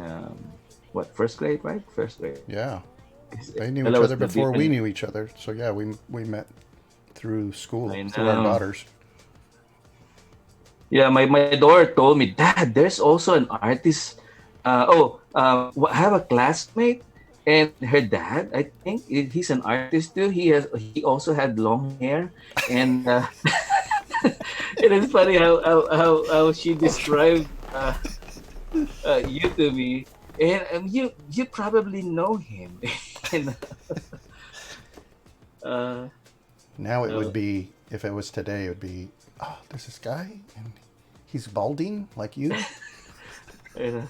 what, first grade, right? First grade. Yeah, they knew Ella each was other still before we different. knew each other. So yeah, we met through school, I through our know. daughters. Yeah, my daughter told me, Dad, there's also an artist. I have a classmate, and her dad, I think he's an artist too. He also had long hair, and it is funny how she Oh, sure. described you to me, and you probably know him. and, uh, Now it would so, be, if it was today, it would be, oh, there's this guy and he's balding like you. uh,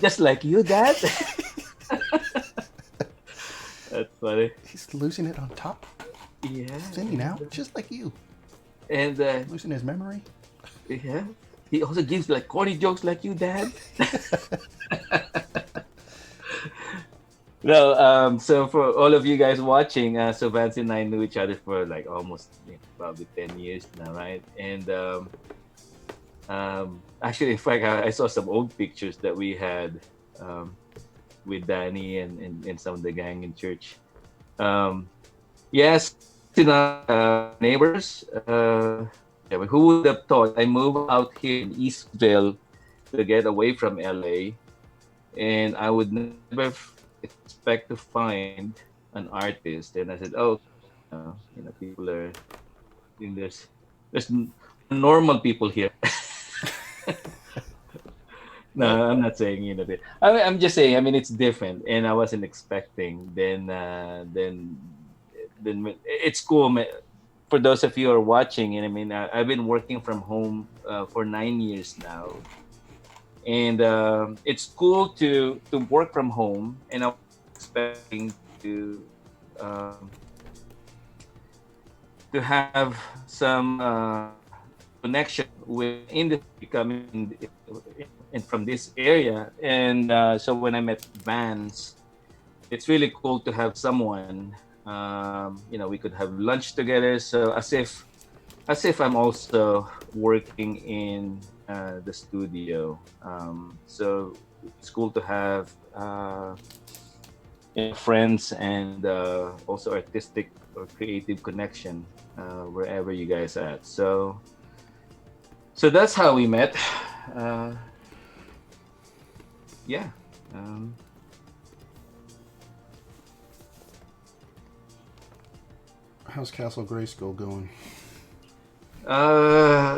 just like you, Dad. That's funny. He's losing it on top. Yeah, Cindy now, just like you, and losing his memory. yeah, he also gives like corny jokes like you, Dad. No, so for all of you guys watching, so Vance and I knew each other for like almost, probably 10 years now, right? And actually, in fact, I saw some old pictures that we had, um, with Danny and some of the gang in church. Um, yeah, so Vance and I, we're neighbors. Yeah, but who would have thought I moved out here in Eastville to get away from LA, and I would never expect to find an artist. And I said, oh, come on, people are, there's more normal people here. Well, No, I'm not saying I'm just saying. I mean, it's different, and I wasn't expecting. Then it's cool. For those of you who are watching, and I mean, I've been working from home for 9 years now, and it's cool to work from home. And I wasn't expecting um, to have some connection with the industry coming in from this area. And so when I met Vance, it's really cool to have someone. We could have lunch together. So as if I'm also working in the studio. So it's cool to have friends and also artistic or creative connection wherever you guys at. So that's how we met. Uh, yeah. Um, how's Castle Grayskull going?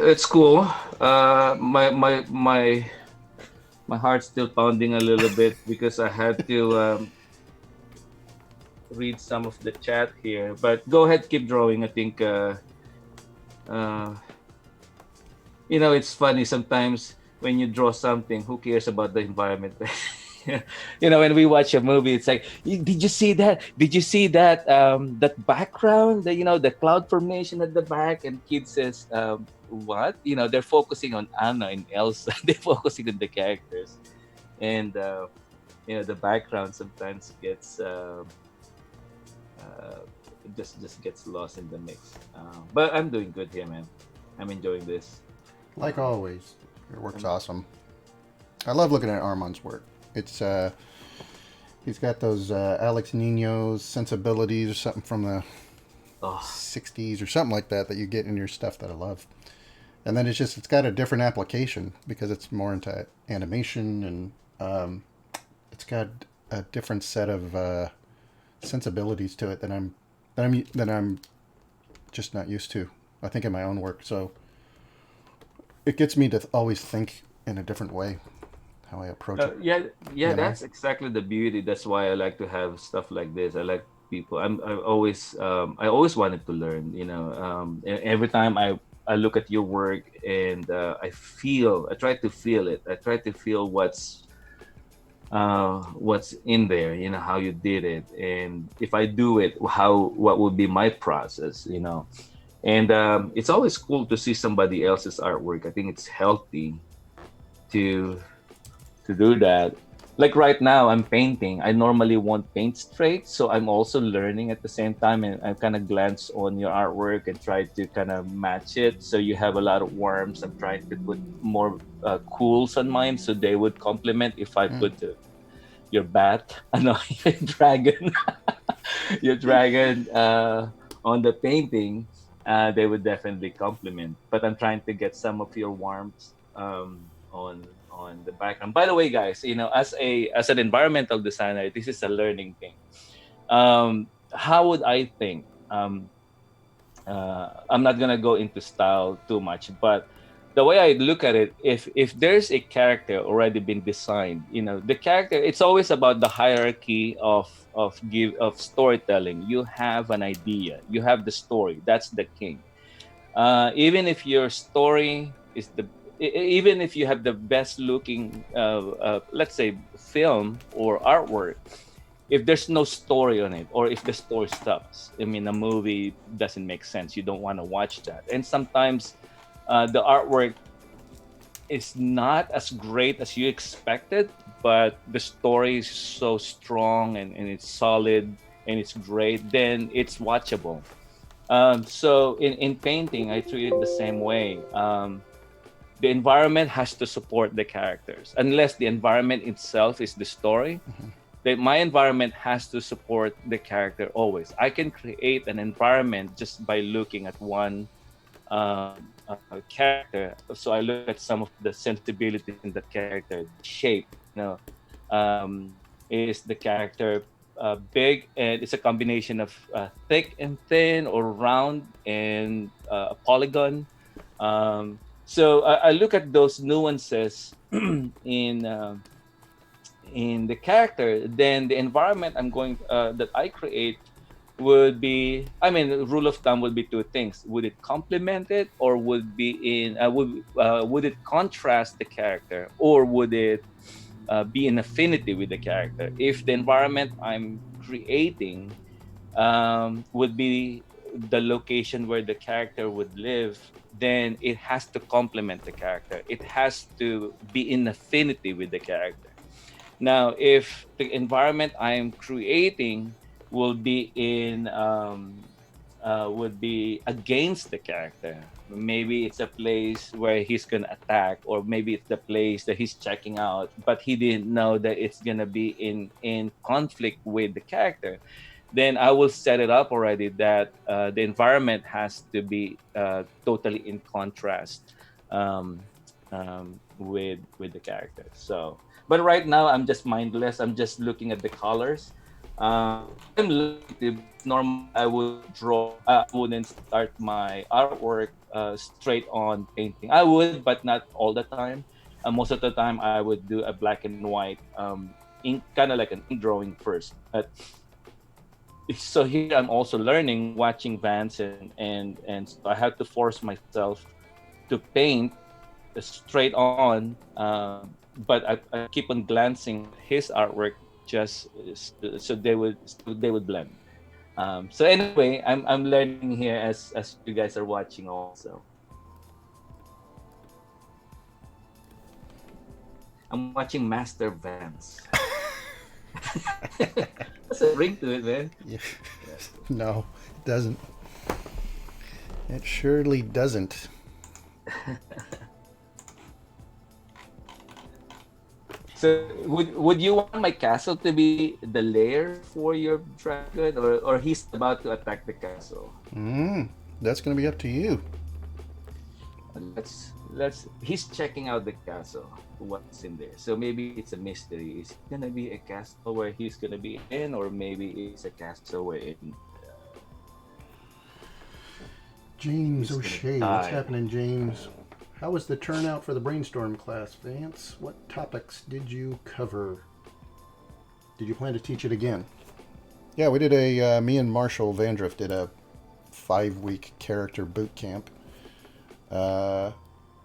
it's cool. My heart's still pounding a little bit because I had to read some of the chat here. But go ahead, keep drawing. I think uh, it's funny sometimes when you draw something. Who cares about the environment? When we watch a movie, it's like, did you see that? Did you see that background? The cloud formation at the back, and kid says, what? They're focusing on Anna and Elsa. They're focusing on the characters, and the background sometimes gets uh, just gets lost in the mix. But I'm doing good here, man. I'm enjoying this. Like Um, always, your work's I'm, awesome. I love looking at Armand's work. It's he's got those Alex Nino's sensibilities or something from the oh, 60s or something like that you get in your stuff that I love. And then it's got a different application because it's more into animation and it's got a different set of sensibilities to it that I'm just not used to. I think in my own work, so it gets me to always think in a different way how I approach it. yeah, yeah. You know. That's exactly the beauty. That's why I like to have stuff like this. I like people. I always wanted to learn. Every time I look at your work, and I try to feel it. I try to feel what's in there. How you did it, and if I do it, what would be my process. And it's always cool to see somebody else's artwork. I think it's healthy to do that. Like right now, I'm painting. I normally won't paint straight, so I'm also learning at the same time, and I kind of glance on your artwork and try to kind of match it. So you have a lot of worms. I'm trying to put more cools on mine, so they would complement if I Mm. put your bat, ano, your dragon, your dragon on the painting. They would definitely complement. But I'm trying to get some of your warmth on the background. By the way, guys, as an environmental designer, this is a learning thing. How would I think? I'm not gonna go into style too much, but the way I look at it, if there's a character already been designed, the character, it's always about the hierarchy of storytelling. You have an idea, you have the story. That's the king. Even if your story is even if you have the best looking, let's say, film or artwork, if there's no story on it, or if the story stops, I mean, a movie doesn't make sense. You don't want to watch that. And sometimes the artwork is not as great as you expected, but the story is so strong and it's solid and it's great, then it's watchable. So in painting, I treat it the same way. The environment has to support the characters. Unless the environment itself is the story, Mhm. that my environment has to support the character always. I can create an environment just by looking at one character. So I look at some of the sensibilities in that character, the shape. Is the character big, and it's a combination of thick and thin, or round and a polygon. So I look at those nuances in in the character. Then the environment that I create would be, I mean, the rule of thumb would be two things: would it complement it, or would it contrast the character, or would it be in affinity with the character? If the environment I'm creating would be the location where the character would live, then it has to complement the character. It has to be in affinity with the character. Now, if the environment I'm creating will be in would be against the character, maybe it's a place where he's gonna attack, or maybe it's the place that he's checking out, but he didn't know that it's gonna be in conflict with the character, then I will set it up already that the environment has to be totally in contrast um, with the character. So, but right now I'm just mindless. I'm just looking at the colors. I'm learning to, because normally I would draw. I wouldn't start my artwork straight on painting. I would, but not all the time. Most of the time, I would do a black and white ink, kind of like an ink drawing first. But so here I'm also learning, watching Vance, and so I have to force myself to paint straight on, but I keep on glancing at his artwork just so they would blend. So anyway, I'm learning here as you guys are watching also. I'm watching Master Vance. That's a ring to it, man. Yeah. Yeah. No, it doesn't. It surely doesn't. So would you want my castle to be the lair for your dragon, or he's about to attack the castle? Mm, that's going to be up to you. Let's he's checking out the castle, what's in there. So maybe it's a mystery. Is it gonna be a castle where he's gonna be in, or maybe it's a castle where James he's gonna O'Shea, what's die? happening, James? How was the turnout for the brainstorm class, Vance? What topics did you cover? Did you plan to teach it again? Yeah, we did me and Marshall Vandriff did a 5-week character boot camp, uh,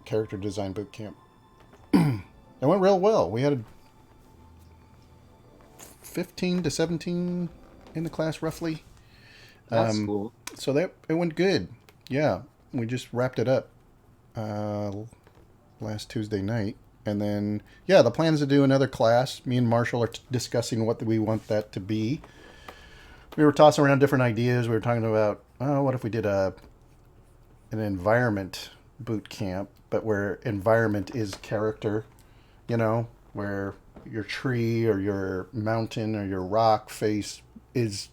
character design boot camp. It went real well. We had 15 to 17 in the class roughly. That's cool. So that it went good. Yeah, we just wrapped it up uh, last Tuesday night, and then yeah, the plan is to do another class. Me and Marshall are discussing what we want that to be. We were tossing around different ideas. We were talking about, oh, what if we did an environment boot camp, but where environment is character, where your tree or your mountain or your rock face is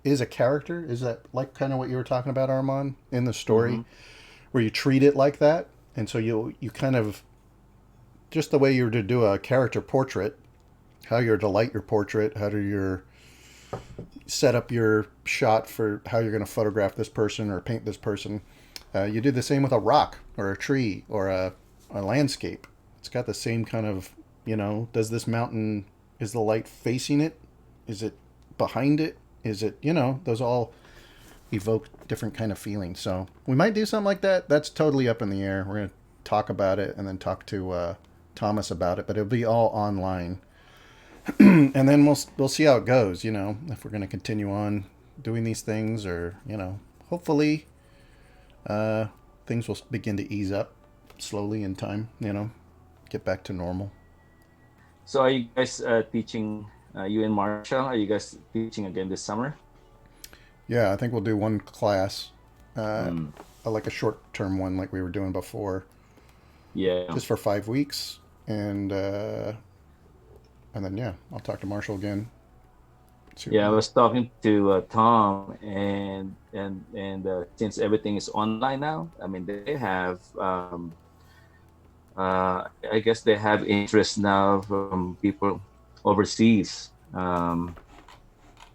a character. Is that like kind of what you were talking about, Armand, in the story, Mm-hmm. where you treat it like that, and so you kind of, just the way you're to do a character portrait, how you're to light your portrait, how do you set up your shot for how you're going to photograph this person or paint this person. You do the same with a rock or a tree or a landscape. It's got the same kind of, does this mountain, is the light facing it? Is it behind it? Is it, those all evoke different kind of feelings. So we might do something like that. That's totally up in the air. We're going to talk about it and then talk to Thomas about it, but it'll be all online. And then we'll see how it goes, if we're going to continue on doing these things, or, hopefully things will begin to ease up slowly in time, get back to normal. So are you guys teaching? You and Marshall, are you guys teaching again this summer? Yeah, I think we'll do one class, uh, Mm, like a short term one, like we were doing before, yeah. just for 5 weeks, and then yeah, I'll talk to Marshall again. See what Yeah, I we. was talking to Tom, and since everything is online now, I mean they have, I guess they have interest now from people overseas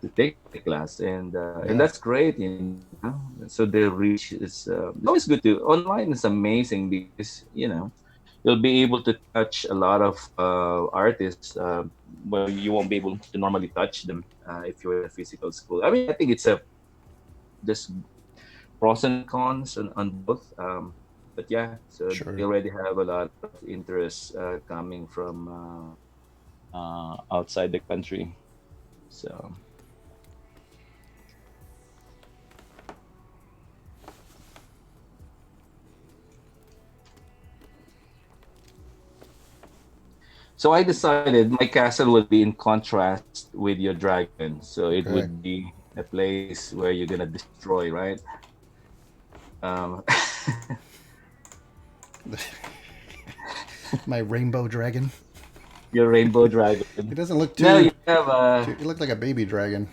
to take the class, and Yeah, that's great, you know. So their reach is it's always good to online is amazing because you'll be able to touch a lot of artists where you won't be able to normally touch them if you're in a physical school. I mean, I think it's a just pros and cons on both. But yeah, so they sure. already have a lot of interest coming from outside the country. So so I decided my castle would be in contrast with your dragon. So it Okay. would be a place where you're gonna destroy, right? Um, My rainbow dragon. your rainbow dragon. It doesn't look No, too. you have It looked like a baby dragon,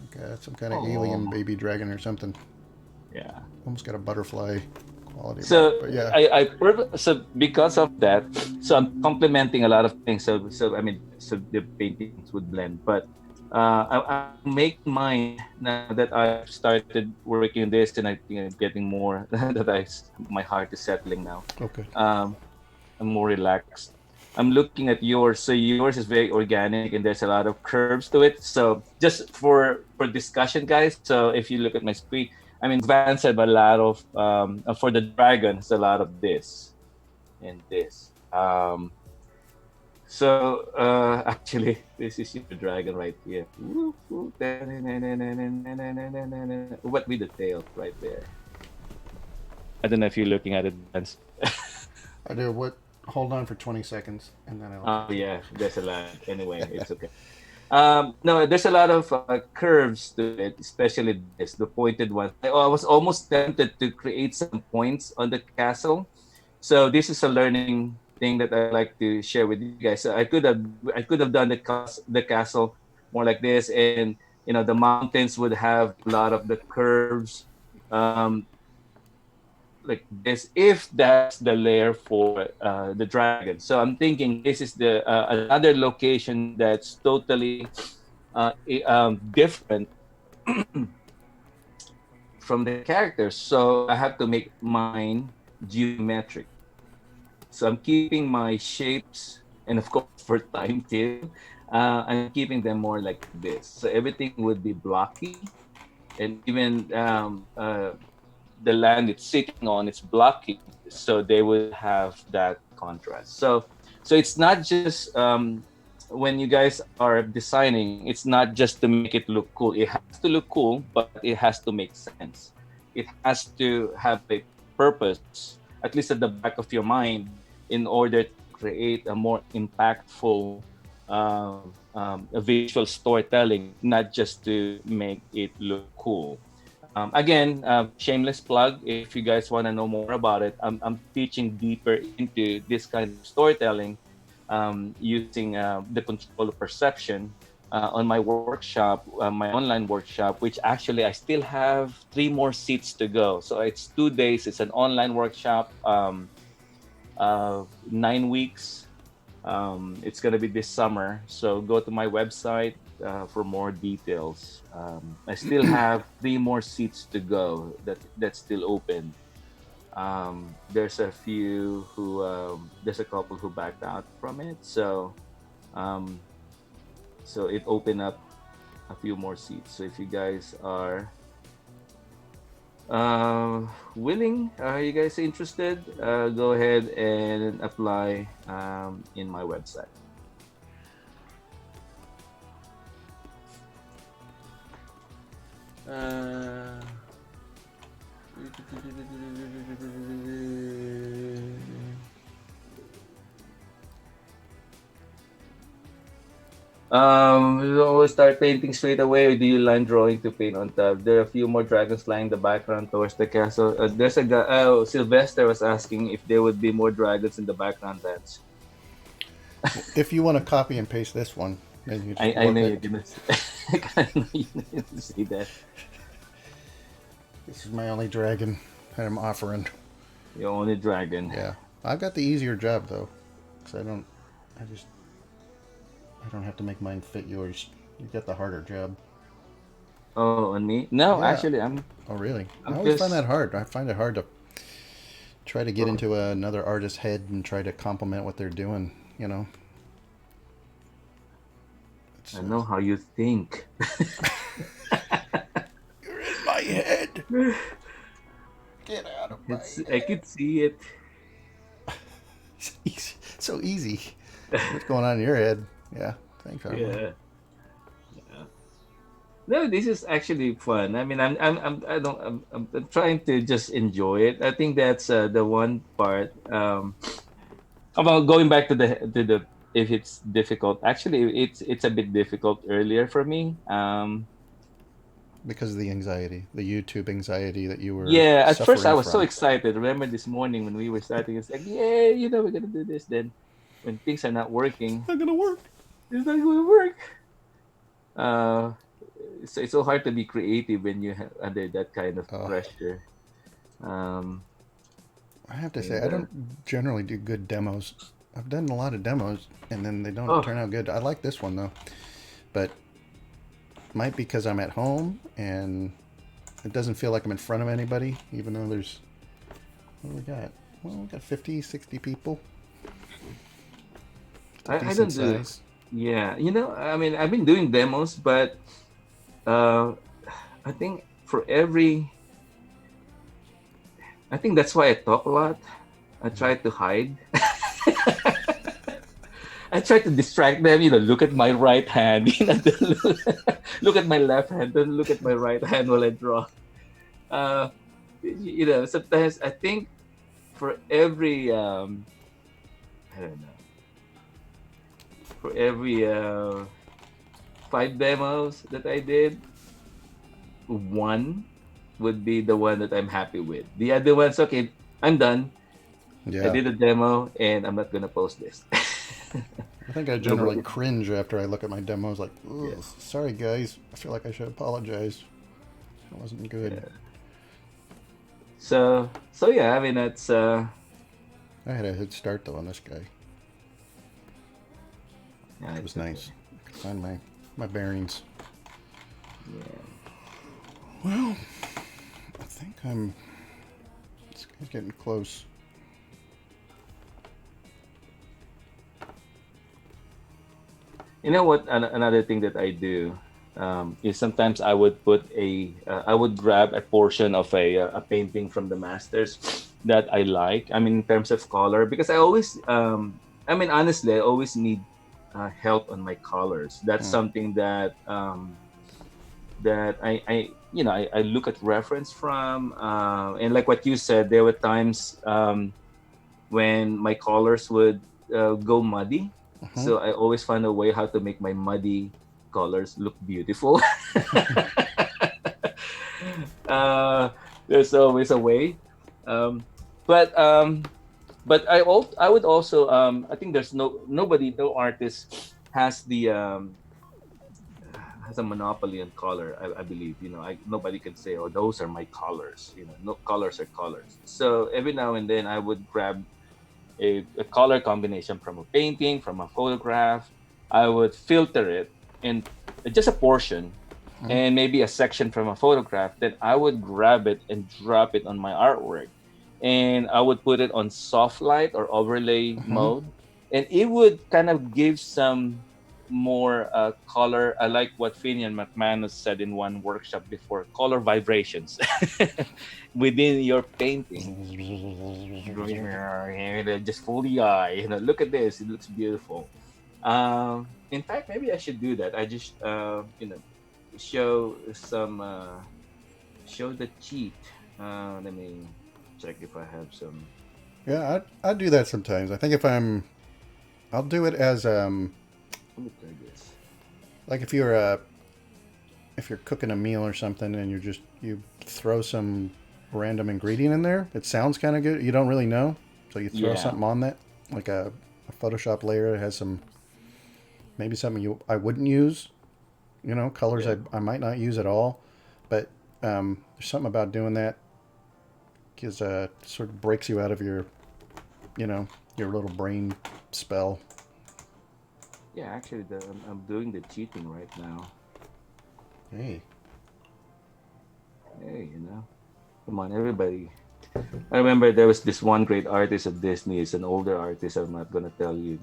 like some kind of alien oh baby dragon or something. yeah. Almost got a butterfly quality about it, So but yeah. so because of that, so I'm complementing a lot of things. So I mean, so the paintings would blend, but I'm making mine now that I've started working on this, and I think I'm getting more that my heart is settling now. Okay. Um, I'm more relaxed. I'm looking at yours. So yours is very organic and there's a lot of curves to it. So just for discussion, guys. So if you look at my screen, I mean Vance have a lot of for the dragon, it's a lot of this and this. So actually, this is your dragon right here. Woo, woo, what with the tail right there? I don't know if you're looking at it, Vance. I do. What? Hold on for 20 seconds, and then I'll. Oh yeah, there's a lag. Anyway, it's okay. No, there's a lot of curves to it, especially this, the pointed ones. I was almost tempted to create some points on the castle. So this is a learning thing that I like to share with you guys. So I could have done the castle more like this, and the mountains would have a lot of the curves. Um, like this if that's the layer for the dragon. So I'm thinking this is the another location that's totally different from the characters. So I have to make mine geometric. So I'm keeping my shapes, and of course for time too, I'm keeping them more like this. So everything would be blocky, and even the land it's sitting on it's blocky, so they would have that contrast. So it's not just when you guys are designing, it's not just to make it look cool. It has to look cool, but it has to make sense. It has to have a purpose, at least at the back of your mind, in order to create a more impactful a visual storytelling, not just to make it look cool. Again, shameless plug. If you guys want to know more about it, I'm teaching deeper into this kind of storytelling using the control of perception on my workshop, my online workshop, which actually I still have 3 more seats to go. So it's 2 days. It's an online workshop, 9 weeks. It's going to be this summer. So go to my website for more details. I still have 3 more seats to go that's still open. There's a few who there's a couple who backed out from it. Um, so it opened up a few more seats. So if you guys are willing, are you guys interested? Go ahead and apply in my website. Uh, You always start painting straight away, or do you line drawing to paint on top? There are a few more dragons flying in the background towards the castle. There's a guy. Oh, Sylvester was asking if there would be more dragons in the background lands. If you want to copy and paste this one, then you just I warp know it. you're gonna. I know you're gonna say that. This is my only dragon that I'm offering. Your only dragon. Yeah, I've got the easier job though, because I just, I don't have to make mine fit yours. You got the harder job. Oh, on me? No, Yeah. actually, Oh, really? I I'm always find just. that hard. I find it hard to try to get Oh, into another artist's head and try to compliment what they're doing. You know, it's I know how you think. you're in my head. Get out of my I head. could see it. So easy. What's going on in your head? Yeah. Thanks, Armand. Yeah. Yeah. No, this is actually fun. I mean, I don't, I'm trying to just enjoy it. I think that's the one part. About going back to the if it's difficult. Actually, it's a bit difficult earlier for me. Because of the anxiety, the YouTube anxiety that you were Yeah, at first I suffering was so from. excited. Remember this morning when we were starting, it's like, yeah, we're gonna do this. Then when things are not working, Not gonna work. it's not gonna work. Uh, it's so hard to be creative when you have under that kind of Uh, pressure. Um, I have to say, and I don't generally do good demos. I've done a lot of demos, and then they don't oh, turn out good. I like this one though, but might because I'm at home and it doesn't feel like I'm in front of anybody, even though there's what do we got? Well, we got 50, 60 people. It's a I decent don't do. size. Yeah, I mean, I've been doing demos, but uh, I think for every, I think that's why I talk a lot. I try to hide. I try to distract them. Look at my right hand. Look at my left hand. Then look at my right hand while I draw. Uh, sometimes I think for every, I don't know, for every 5 demos that I did, one would be the one that I'm happy with. The other ones, okay, I'm done. I Yeah, did a demo and I'm not gonna post this. I think I generally Nobody. cringe after I look at my demos. Like, Yeah, ugh, sorry guys, I feel like I should apologize. It wasn't good. yeah. So yeah, I mean that's I had a head start though on this guy. yeah, It it's was okay. nice. I could find my bearings. Yeah. Well, I think I'm. It's getting close. You know what? Another thing that I do is sometimes I would I would grab a portion of a painting from the masters that I like. I mean, in terms of color, because I mean, honestly, I always need help on my colors. That's Hmm. something that I look at reference from, and like what you said, there were times when my colors would go muddy. Uh-huh. So I always find a way how to make my muddy colors look beautiful. uh, there's always a way. Um, but I would also I think there's no artist has the has a monopoly on color. I believe nobody can say, oh, those are my colors. No, colors are colors. So every now and then I would grab a color combination from a painting, from a photograph. I would filter it in just a portion Uh-huh. and maybe a section from a photograph. Then I would grab it and drop it on my artwork. And I would put it on soft light or overlay Uh-huh. mode. And it would kind of give some more color. I like what Finian McManus said in one workshop before, color vibrations within your painting. Just fool the eye. Look at this. It looks beautiful. In fact, maybe I should do that. I just, show some, show the cheat. Let me check if I have some. Yeah, I do that sometimes. I think if I'm, I'll do it as Let me try this. Like if you're cooking a meal or something and you throw some random ingredient in there, it sounds kind of good. You don't really know, so you throw Yeah, something on that, like a Photoshop layer that has some maybe something I wouldn't use. You know, colors yeah, I might not use at all, but there's something about doing that because sort of breaks you out of you know your little brain spell. yeah. Actually, I'm doing the cheating right now. Hey, Hey, come on, everybody. I remember there was this one great artist at Disney. It's an older artist. I'm not gonna tell you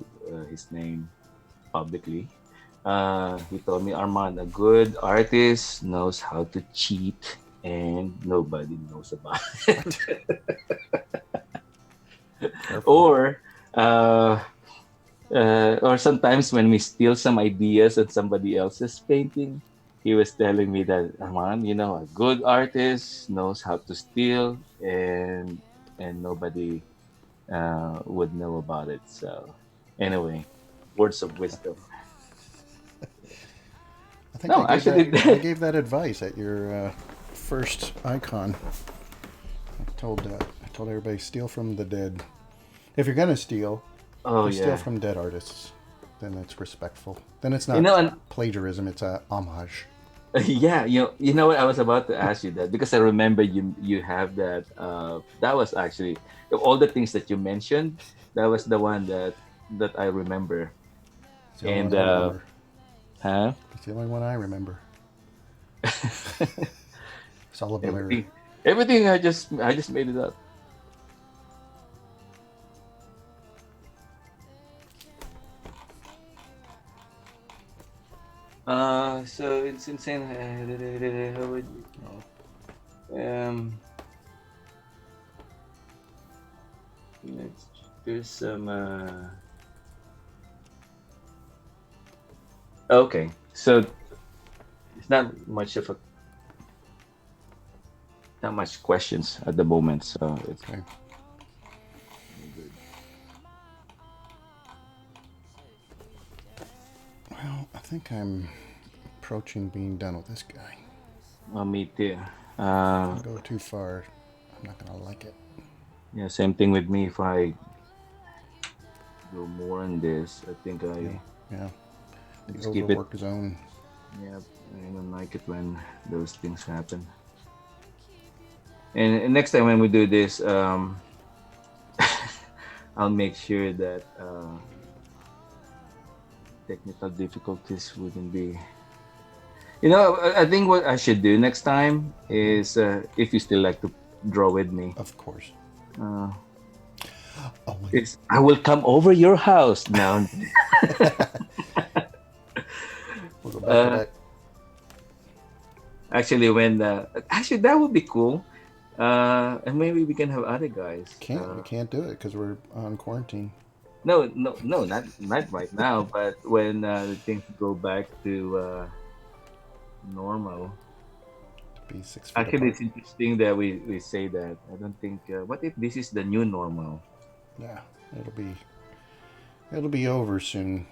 his name publicly. He told me, Armand, a good artist knows how to cheat, and nobody knows about what? it. Careful. or, uh, or sometimes when we steal some ideas on somebody else's painting, he was telling me that, Armand, a good artist knows how to steal, and nobody would know about it. So, anyway, words of wisdom. I think No, actually, I gave that advice at your first icon. I told everybody steal from the dead. If you're gonna steal, oh just steal yeah, from dead artists. Then it's respectful. Then it's you not know, and plagiarism. It's a homage. yeah, you know what? I was about to ask you that because I remember you have that. That was actually of all the things that you mentioned. That was the one that I remember. It's the only one And I remember. huh? It's the only one I remember. It's all a blur. everything, everything. I just made it up. So it's insane. How would um, let's there's some. Okay, so it's not much questions at the moment, so it's Okay. good. Well, I think I'm approaching being done with this guy. Well, me too. If Uh, I go too far, I'm not gonna like it. yeah, same thing with me. If I go more on this, I think Yeah. I Yeah. The just keep it. overworked zone. Yeah, I don't like it when those things happen. And next time when we do this, I'll make sure that technical difficulties wouldn't be. I think what I should do next time Hmm. is, if you still like to draw with me, Of course. uh, Oh, is I will come over your house now. we'll go back to uh, that. actually, actually that would be cool. And maybe we can have other guys. We can't do it because we're on quarantine. No, no, no, not right now. But when things go back to normal. To be 6 feet Actually, apart. it's interesting that we say that. I don't think. What if this is the new normal? Yeah, it'll be it'll be over soon.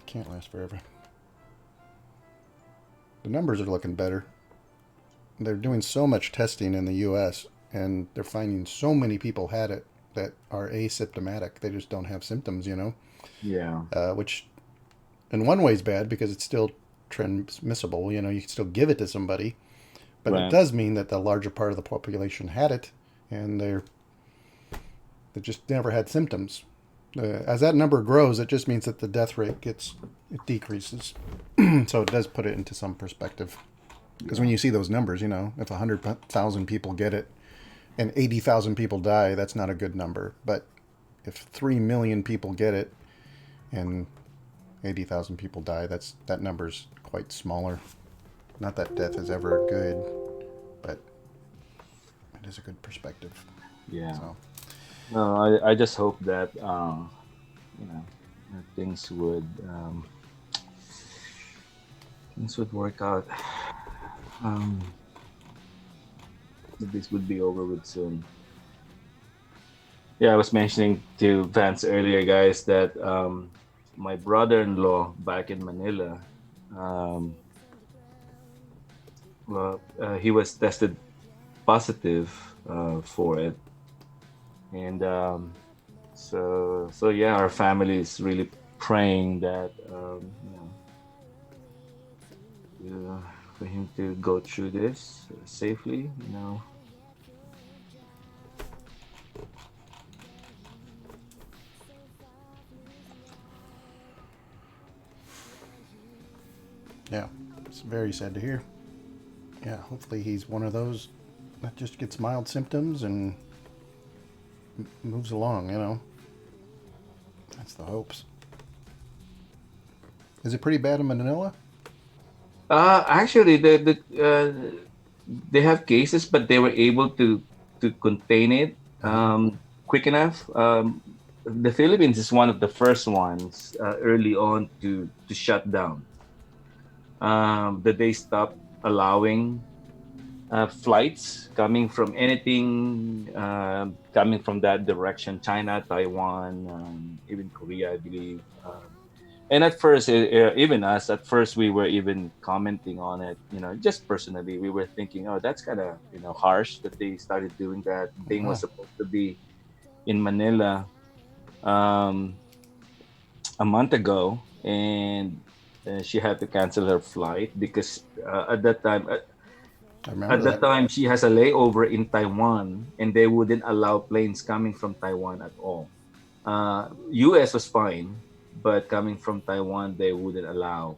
Can't last forever. The numbers are looking better. They're doing so much testing in the U.S. and they're finding so many people had it that are asymptomatic. They just don't have symptoms, Yeah. which in one way is bad because it's still transmissible. You can still give it to somebody, but it Right. does mean that the larger part of the population had it, and they just never had symptoms. As that number grows, it just means that the death rate it decreases. So it does put it into some perspective. Because when Yeah. you see those numbers, if 100,000 people get it and 80,000 people die, that's not a good number. But if 3 million people get it and 80,000 people die, that number's quite smaller. Not that death is ever good, but it is a good perspective. Yeah. So, No, I just hope that you know things would work out. Um, that this would be over with soon. Yeah, I was mentioning to Vance earlier, guys, that my brother-in-law back in Manila. Um, well, he was tested positive for it, and so yeah, our family is really praying that for him to go through this safely. Yeah, it's very sad to hear. Yeah, hopefully he's one of those that just gets mild symptoms and moves along. That's the hopes. Is it pretty bad in Manila? Actually, they have cases, but they were able to contain it Oh, quick enough. The Philippines is one of the first ones early on to shut down. That they stopped allowing flights coming from anything coming from that direction, China, Taiwan, even Korea, I believe. And at first, even us, at first, we were even commenting on it, just personally. We were thinking, oh, that's kind of, harsh that they started doing that. The thing was wow. supposed to be in Manila um, a month ago, and she had to cancel her flight because I remember at that that. time, she has a layover in Taiwan, and they wouldn't allow planes coming from Taiwan at all. U.S. was fine, but coming from Taiwan, they wouldn't allow.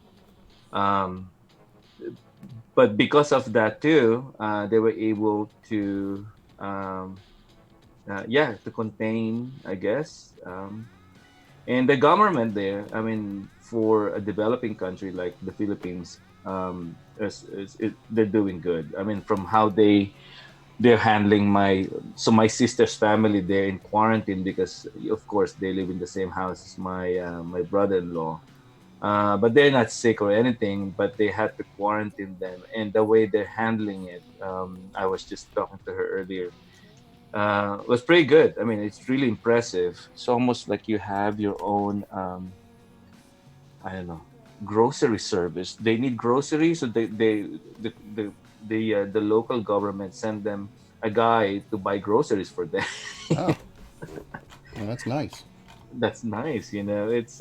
Um, but because of that too, they were able to, um, yeah, to contain, I guess. And the government there, I mean, for a developing country like the Philippines, they're doing good. I mean, from how they're handling my sister's family, they're in quarantine because of course they live in the same house as my brother-in-law, but they're not sick or anything, but they had to quarantine them, and the way they're handling it, I was just talking to her earlier, was pretty good. I mean, it's really impressive. It's almost like you have your own, I don't know, grocery service. They need groceries, so the local government send them a guy to buy groceries for them. Oh, well, that's nice. That's nice, it's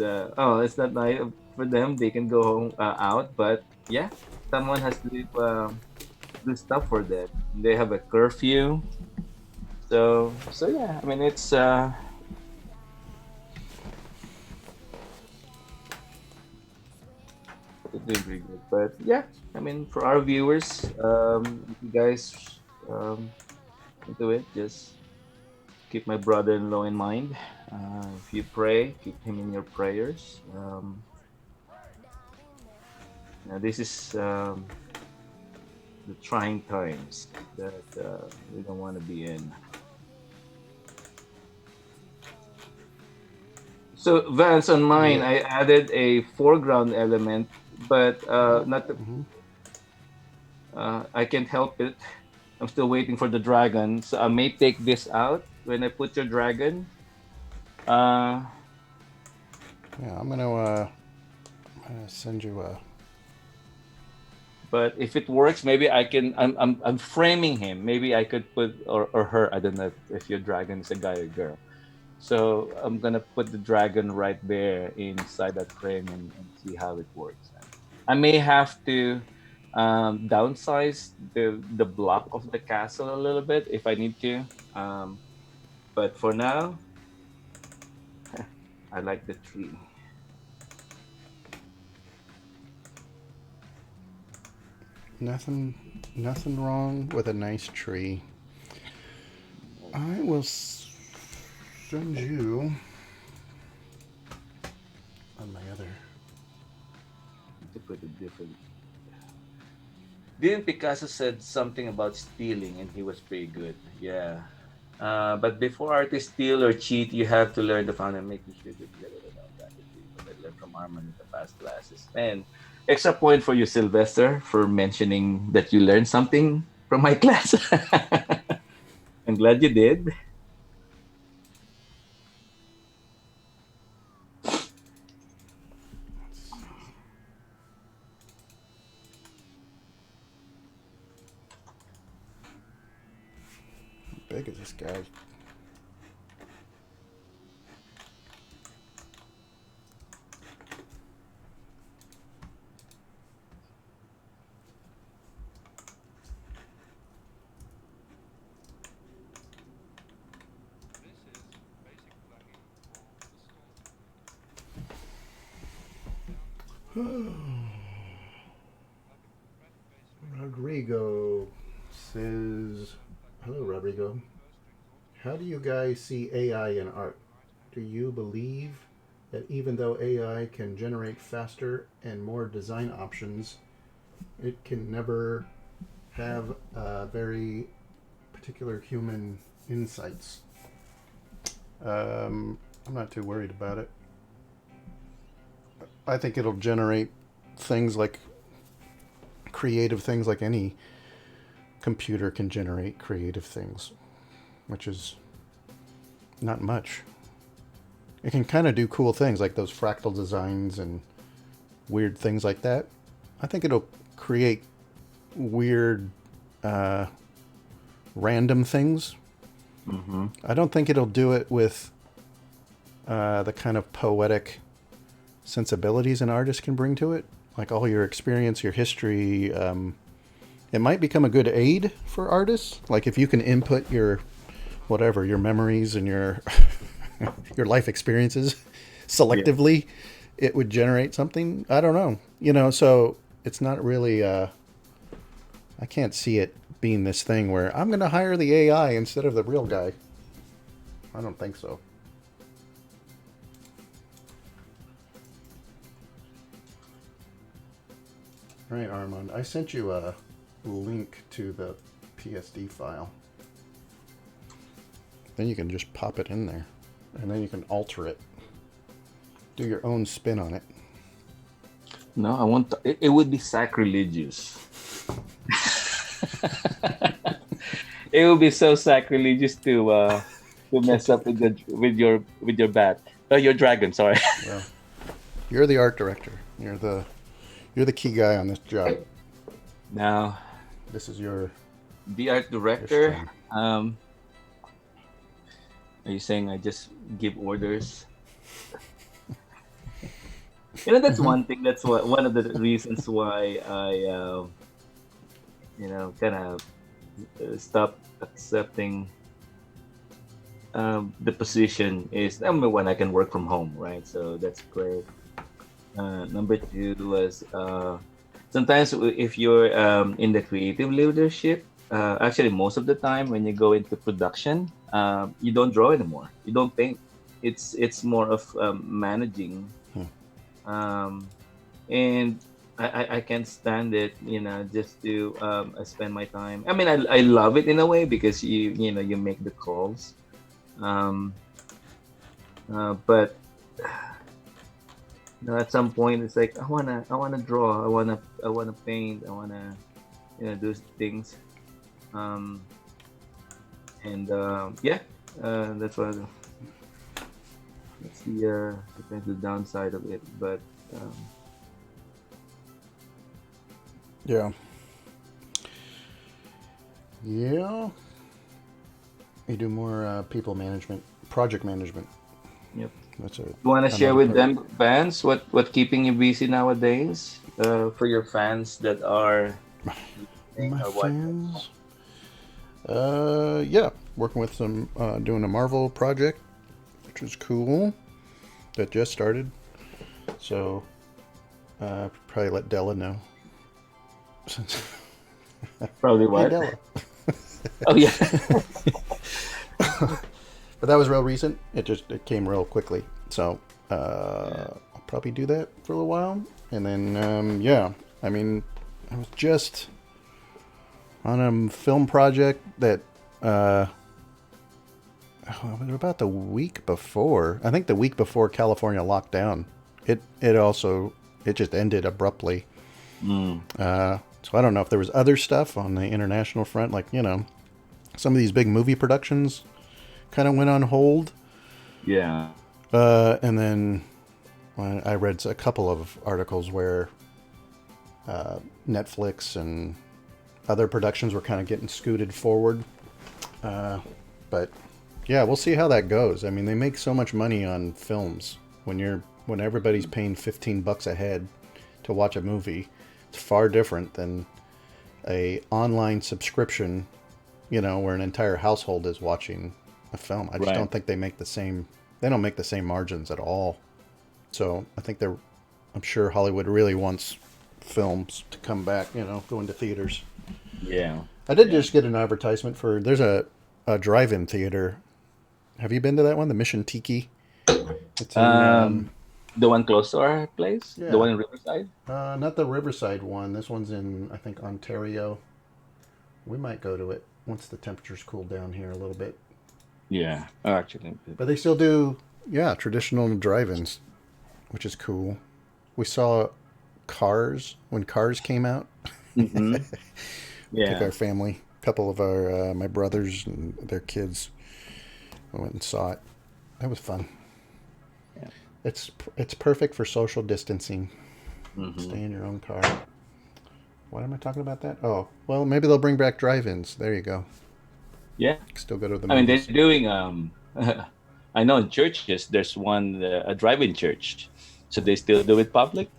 not nice for them. They can go home, out, but yeah, someone has to do stuff for them. They have a curfew, so yeah. I mean, it's doing pretty good. But yeah, I mean, for our viewers, if you guys um into it, just keep my brother-in-law in mind. If you pray, keep him in your prayers. This is the trying times that we don't want to be in. So Vance, on mine, Yeah. I added a foreground element, but not. Hmm. I can't help it. I'm still waiting for the dragon, so I may take this out when I put your dragon. Uh, Yeah, I'm gonna send you a. but if it works, maybe I can. I'm framing him. Maybe I could put or her. I don't know if your dragon is a guy or girl. So I'm gonna put the dragon right there inside that frame and see how it works. I may have to downsize the block of the castle a little bit if I need to. Um, but for now, I like the tree. Nothing, nothing wrong with a nice tree. I will send you on my other. To put it different. Didn't Picasso said something about stealing and he was pretty good? Yeah. But before artists steal or cheat, you have to learn the foundation, making sure that you what I learned from Arman in the past classes. And extra point for you, Sylvester, for mentioning that you learned something from my class. I'm glad you did. big is this guy? Rodrigo says, hello, Rodrigo. How do you guys see AI in art? Do you believe that even though AI can generate faster and more design options, it can never have very particular human insights? I'm not too worried about it. I think it'll generate things like creative things like any computer can generate creative things, which is not much. It can kind of do cool things like those fractal designs and weird things like that. I think it'll create weird, random things. Mm-hmm. I don't think it'll do it with the kind of poetic sensibilities an artist can bring to it. Like all your experience, your history. It might become a good aid for artists. Like if you can input your whatever, your memories and your your life experiences selectively, it would generate something. I don't know. You know, so it's not really I can't see it being this thing where I'm going to hire the AI instead of the real guy. I don't think so. All right, Armand, I sent you a link to the PSD file. Then you can just pop it in there, and then you can alter it. Do your own spin on it. No, I want it would be sacrilegious. It would be so sacrilegious to mess up with your bat. Your dragon, sorry. Well, you're the art director. You're the key guy on this job. Now, This is your the art director. stream. Are you saying I just give orders? You know, that's one thing. That's one of the reasons why I, kind of stopped accepting the position. Is number one, I can work from home, right? So that's great. Number two was sometimes if you're in the creative leadership, actually most of the time when you go into production, you don't draw anymore. You don't paint. It's more of managing, and I can't stand it. Just to spend my time. I mean, I love it in a way because you make the calls, but at some point it's like I wanna draw, I wanna paint, I wanna do things, um, and yeah, that's what that's the downside of it, but Yeah. You do more people management, project management. yep. That's it. You want to share Another with part. them, fans, what keeping you busy nowadays? For your fans that are My or what? fans. Yeah, working with some doing a Marvel project, which is cool. That just started. So probably let Della know. Probably Hey what? Della. Oh yeah. But that was real recent. It came real quickly. So I'll probably do that for a little while, and then yeah. I mean, I was just on a film project that it was about the week before. I think the week before California locked down. It just ended abruptly. So I don't know if there was other stuff on the international front, like some of these big movie productions kind of went on hold. Yeah. And then I read a couple of articles where Netflix and other productions were kind of getting scooted forward. But yeah, we'll see how that goes. I mean, they make so much money on films when everybody's paying $15 a head to watch a movie. It's far different than a online subscription, where an entire household is watching a film. I just Right. don't think they make the same. They don't make the same margins at all. So I think they're. I'm sure Hollywood really wants films to come back. Go into theaters. Yeah. I did Yeah. just get an advertisement for. There's a drive-in theater. Have you been to that one? The Mission Tiki. It's in. Um, the one close to our place, the Yeah. one in Riverside. Not the Riverside one. This one's in, I think, Ontario. We might go to it once the temperatures cool down here a little bit. Yeah. Oh, actually. But they still do, yeah, traditional drive-ins, which is cool. We saw Cars when Cars came out. Mm-hmm. Took Yeah. our family, a couple of our my brothers and their kids. We went and saw it. That was fun. Yeah. It's perfect for social distancing. Mm-hmm. Stay in your own car. Why am I talking about that? Oh, well, maybe they'll bring back drive-ins. There you go. Yeah. Still go to the I mean, they're movies. doing. I know in churches there's one a drive-in church, so they still do it public,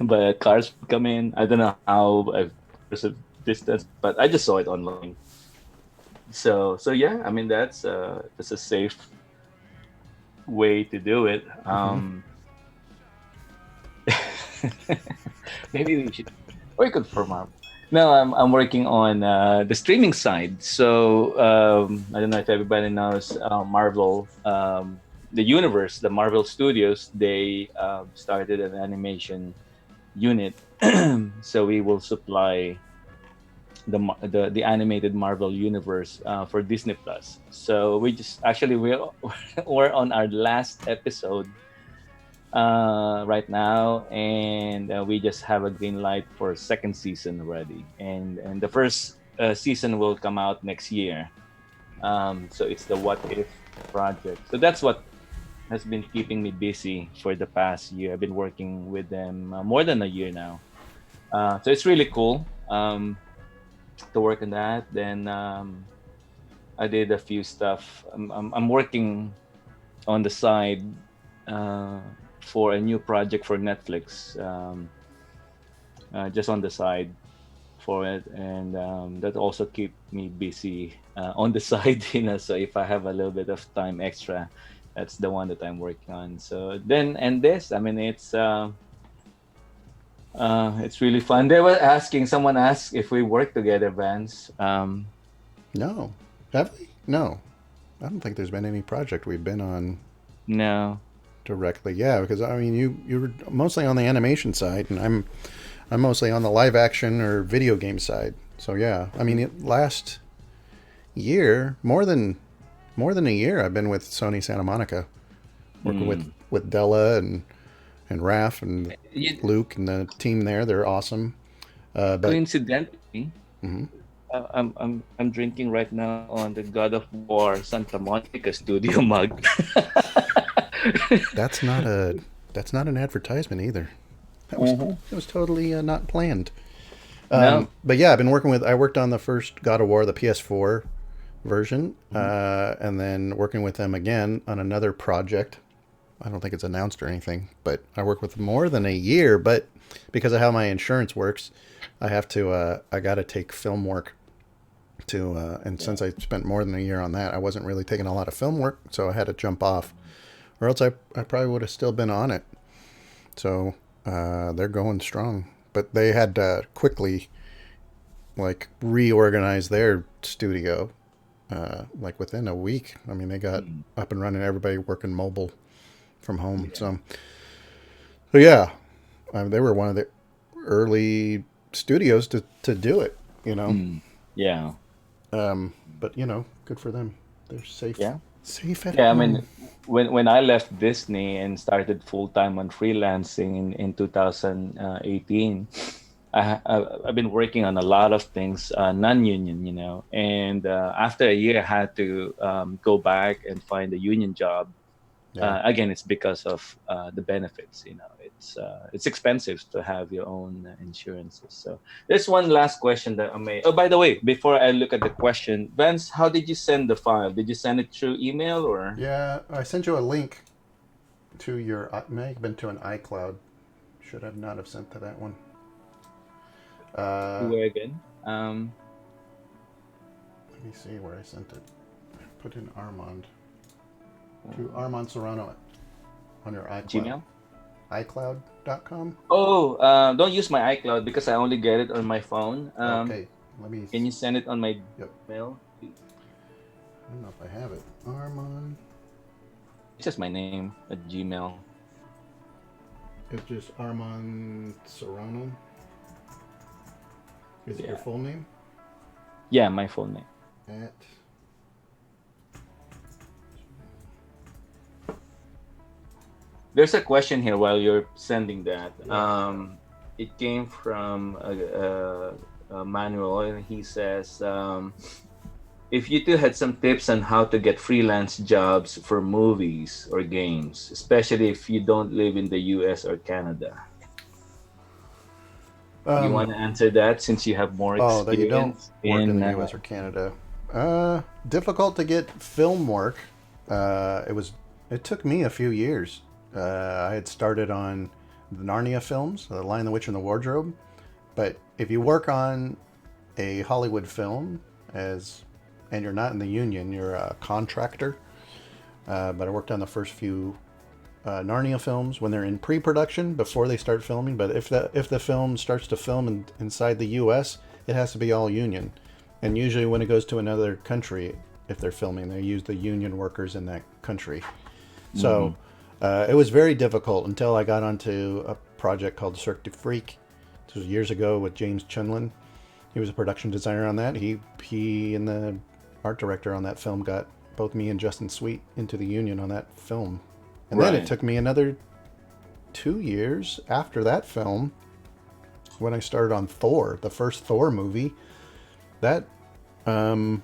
but cars come in. I don't know how there's a distance, but I just saw it online. So yeah. I mean, that's a safe way to do it. Hmm. Maybe we should. Or you could promote. No, I'm working on the streaming side. So I don't know if everybody knows Marvel, the universe, the Marvel Studios. They started an animation unit, so we will supply the animated Marvel universe for Disney Plus. So we just actually we're on our last episode right now, and we just have a green light for second season already, and the first season will come out next year. So it's the What If project. So that's what has been keeping me busy for the past year. I've been working with them more than a year now. So it's really cool to work on that. Then I did a few stuff. I'm working on the side uh, for a new project for Netflix, just on the side for it, and that also keep me busy on the side. So if I have a little bit of time extra, that's the one that I'm working on. So then, and this, I mean, it's really fun. They were asking, someone asked if we work together, Vance. No. Have we? No. I don't think there's been any project we've been on No. directly. Yeah, because I mean, you were mostly on the animation side, and I'm mostly on the live action or video game side. So yeah, I mean, last year, more than a year, I've been with Sony Santa Monica, working with Mm. with Della and Raph and You, Luke and the team there. They're awesome. But coincidentally, mhm. I'm drinking right now on the God of War Santa Monica Studio mug. that's not a that's not an advertisement either. Mhm. That was totally not planned. No. But yeah, I worked on the first God of War, the PS4 version, Mhm. and then working with them again on another project. I don't think it's announced or anything, but I worked with them more than a year. But because of how my insurance works, I got to take film work and Yeah. since I spent more than a year on that, I wasn't really taking a lot of film work, so I had to jump off, or else I probably would have still been on it. So they're going strong, but they had to quickly like reorganize their studio like within a week. I mean, they got Mm. up and running, everybody working mobile from home. Yeah. So yeah, they were one of the early studios to do it, you know. Mm. Yeah. But good for them. They're safe, Yeah. safe at Yeah. I mean, home. when I left Disney and started full time on freelancing in 2018, I've been working on a lot of things non-union, and after a year, I had to go back and find a union job. Yeah. Again, it's because of the benefits. It's expensive to have your own insurances. So there's one last question that I may. Oh, by the way, before I look at the question, Vance, how did you send the file? Did you send it through email or Yeah, I sent you a link to your. It may have been to an iCloud. Should have not have sent to that one. to Uh, where again? Let me see where I sent it. Put in Armand to Armand Serrano on your iCloud. Gmail. iCloud.com. Oh, don't use my iCloud because I only get it on my phone. Okay, let me. Can you send it on my Yep. mail, please? I don't know if I have it. Armand. It's just my name at Gmail. It's just Armand Serrano. Is it your Yeah, full name? yeah, my full name. At. There's a question here while you're sending that. Yeah. It came from Manuel, and he says, if you two had some tips on how to get freelance jobs for movies or games, especially if you don't live in the US or Canada. Do you Um, want to answer that since you have more oh, that you don't experience work in in? the U.S. or Canada. Difficult to get film work. It was. It took me a few years. I had started on the Narnia films, The Lion, the Witch, and the Wardrobe. But if you work on a Hollywood film as, and you're not in the union, you're a contractor. But I worked on the first few Narnia films when they're in pre-production before they start filming. But if the film starts to film inside the U.S., it has to be all union. And usually when it goes to another country, if they're filming, they use the union workers in that country. Mhm. So it was very difficult until I got onto a project called Cirque du Freak. This was years ago with James Chunlin. He was a production designer on that. He and the art director on that film got both me and Justin Sweet into the union on that film. And then it Right. took me another 2 years after that film when I started on Thor, the first Thor movie. That, um,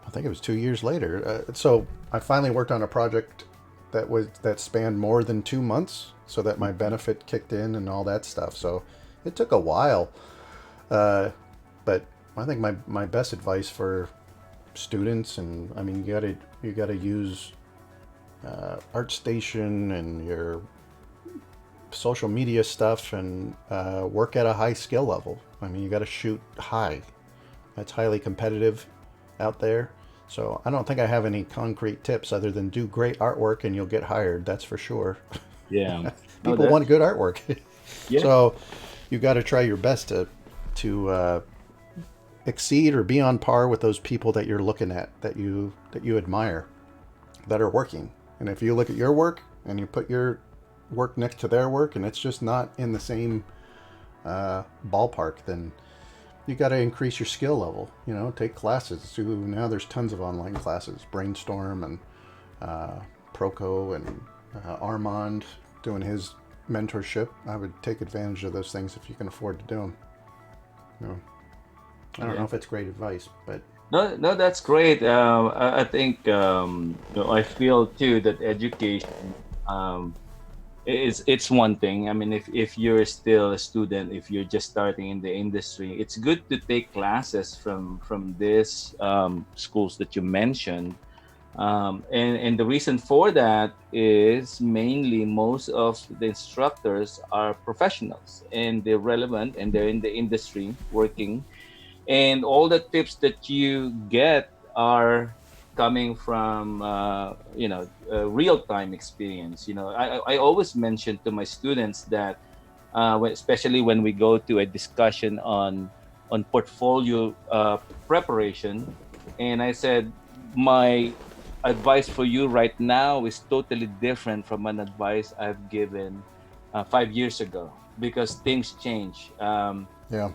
I think it was 2 years later. So I finally worked on a project that spanned more than 2 months, so that my benefit kicked in and all that stuff. So it took a while, uh, but I think my best advice for students, and I mean you gotta use ArtStation and your social media stuff and work at a high skill level. I mean, you got to shoot high. It's highly competitive out there. So I don't think I have any concrete tips other than do great artwork and you'll get hired. That's for sure. Yeah. No, People want that's good artwork. yeah. So you got to try your best to exceed or be on par with those people that you're looking at, that you admire, that are working. And if you look at your work and you put your work next to their work and it's just not in the same ballpark, then you got to increase your skill level. Take classes. So now there's tons of online classes, Brainstorm and Proco and Armand doing his mentorship. I would take advantage of those things if you can afford to do them. You know, I don't Yeah. know if it's great advice, but No, no, that's great. I think I feel too that education it's one thing. I mean, if you're still a student, if you're just starting in the industry, it's good to take classes from these schools that you mentioned. And the reason for that is mainly most of the instructors are professionals and they're relevant and they're in the industry working, and all the tips that you get are coming from real time experience. I always mention to my students that especially when we go to a discussion on portfolio preparation, and I said my advice for you right now is totally different from an advice I've given 5 years ago because things change. yeah,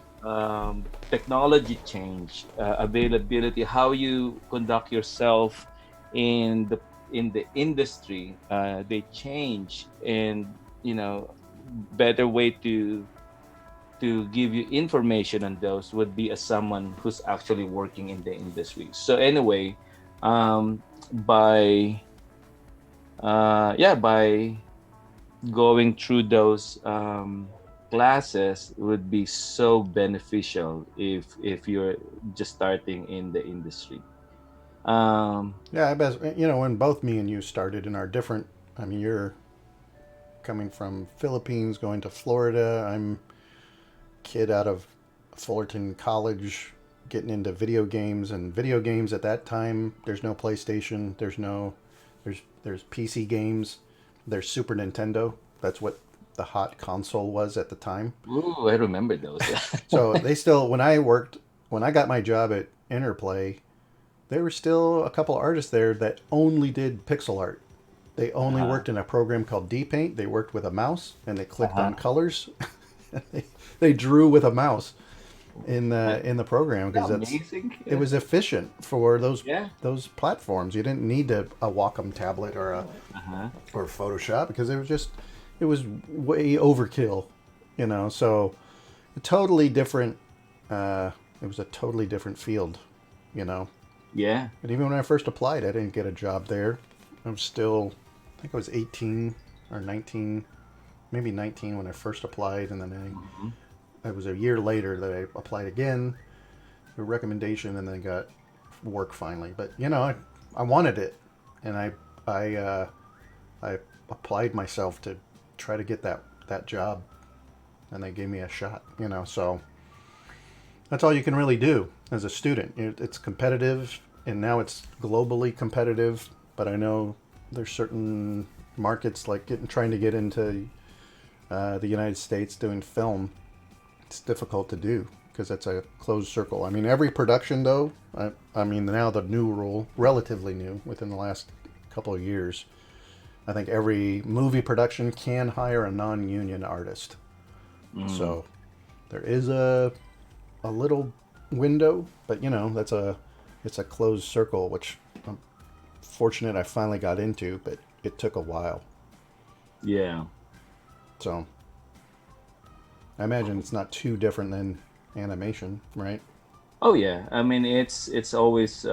Technology change, availability, how you conduct yourself in the industry, they change, and better way to give you information on those would be as someone who's actually working in the industry. So anyway, by Yeah, by going through those classes would be so beneficial if you're just starting in the industry. Um, Yeah, I bet when both me and you started in our different. I mean, you're coming from Philippines, going to Florida. I'm a kid out of Fullerton College, getting into video games, and video games at that time. There's no PlayStation. There's PC games. There's Super Nintendo. That's what the hot console was at the time. ooh, I remember those. So they still, when I got my job at Interplay, there were still a couple artists there that only did pixel art. They only Uh-huh. worked in a program called D-Paint. They worked with a mouse and they clicked Uh-huh. on colors. they, they drew with a mouse That, in the program that because amazing. it Yeah. was efficient for Yeah. those platforms. You didn't need a Wacom tablet Uh-huh. or Photoshop because it was way overkill, So a totally different. It was a totally different field, you know. Yeah. And even when I first applied, I didn't get a job there. I was still, I think I was 18 or 19, maybe 19 when I first applied, and then Mhm. I was a year later that I applied again, a recommendation, and then got work finally. But I wanted it, and I I applied myself to try to get that job, and they gave me a shot. So that's all you can really do as a student. It's competitive, and now it's globally competitive. But I know there's certain markets like trying to get into the United States doing film. It's difficult to do because it's a closed circle. I mean, every production though. I mean, now the new rule, relatively new, within the last couple of years. I think every movie production can hire a non-union artist. Mm. So there is a little window, but it's a closed circle, which I'm fortunate I finally got into, but it took a while. Yeah. So I imagine it's not too different than animation, right? Oh yeah. I mean, it's always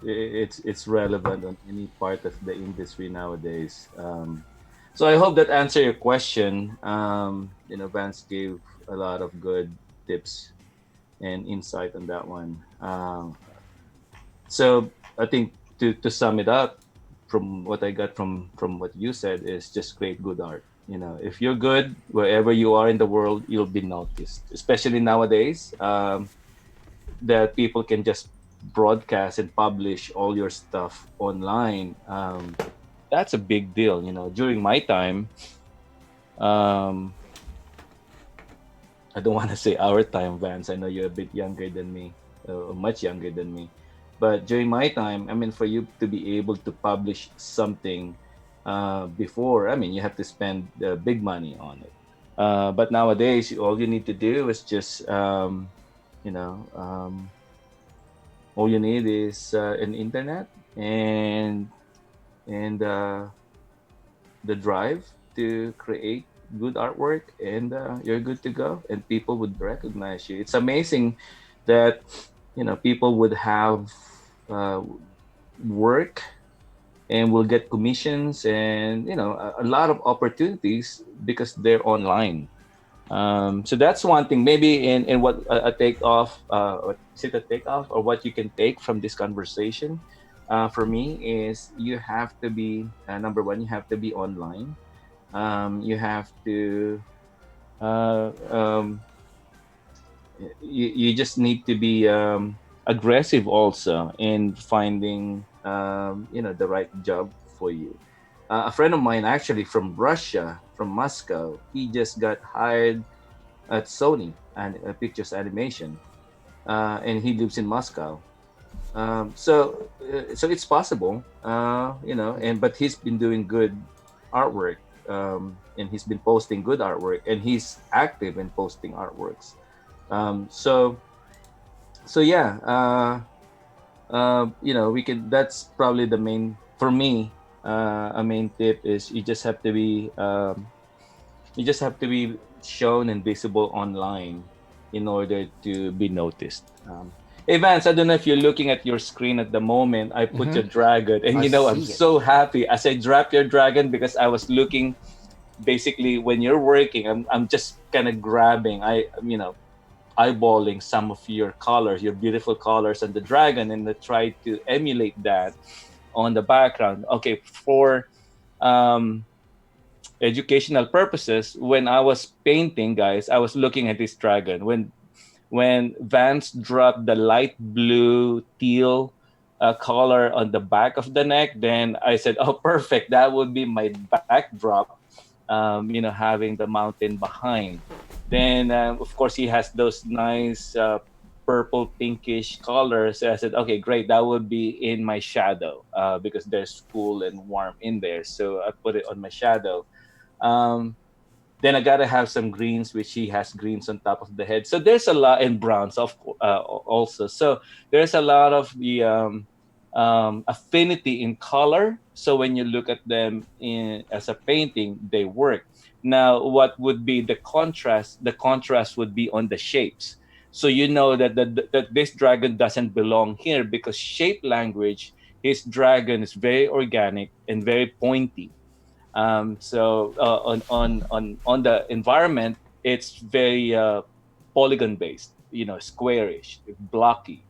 it's relevant on any part of the industry nowadays. So I hope that answer your question. Vance gave a lot of good tips and insight on that one. So I think to sum it up, from what I got from what you said, is just create good art. If you're good wherever you are in the world, you'll be noticed. Especially nowadays, that people can just broadcast and publish all your stuff online. That's a big deal. During my time, um, I don't want to say our time, Vance. I know you're a bit younger than me, much younger than me. But during my time, I mean, for you to be able to publish something before, I mean, you have to spend big money on it. But nowadays, all you need to do is just, you know, um, all you need is an internet and the drive to create good artwork, and you're good to go, and people would recognize you. It's amazing that people would have uh, work and will get commissions, and a lot of opportunities because they're online. So that's one thing. Maybe in what a takeoff, is it a takeoff, or what you can take from this conversation? For me, is you have to be number one. You have to be online. You have to. Uh, um, you just need to be aggressive also in finding the right job for you. A friend of mine, actually from Russia, from Moscow, he just got hired at Sony and Pictures Animation, and he lives in Moscow. So it's possible, and but he's been doing good artwork, and he's been posting good artwork, and he's active in posting artworks. So yeah, we can. That's probably the main for me. A main tip is you just have to be shown and visible online in order to be noticed. Hey Vance, I don't know if you're looking at your screen at the moment. I put your Mm-hmm. dragon, and I I'm see it. so happy as I drop your dragon because I was looking. Basically, when you're working, I'm just kind of grabbing. Eyeballing some of your colors, your beautiful colors, and the dragon, and I try to emulate that on the background. Okay, for um, educational purposes, when I was painting, guys, I was looking at this dragon. When Vance dropped the light blue teal color on the back of the neck, then I said, "Oh, perfect! That would be my backdrop." Having the mountain behind. Then, of course, he has those nice purple pinkish colors. So I said, "Okay, great! That would be in my shadow because there's cool and warm in there." So I put it on my shadow. Um, then I gotta have some greens, which he has greens on top of the head. So there's a lot in browns, also. So there's a lot of the affinity in color. So when you look at them as a painting, they work. Now, what would be the contrast? The contrast would be on the shapes. So you know that this dragon doesn't belong here because shape language, his dragon is very organic and very pointy. On the environment, it's very polygon based, squarish, blocky.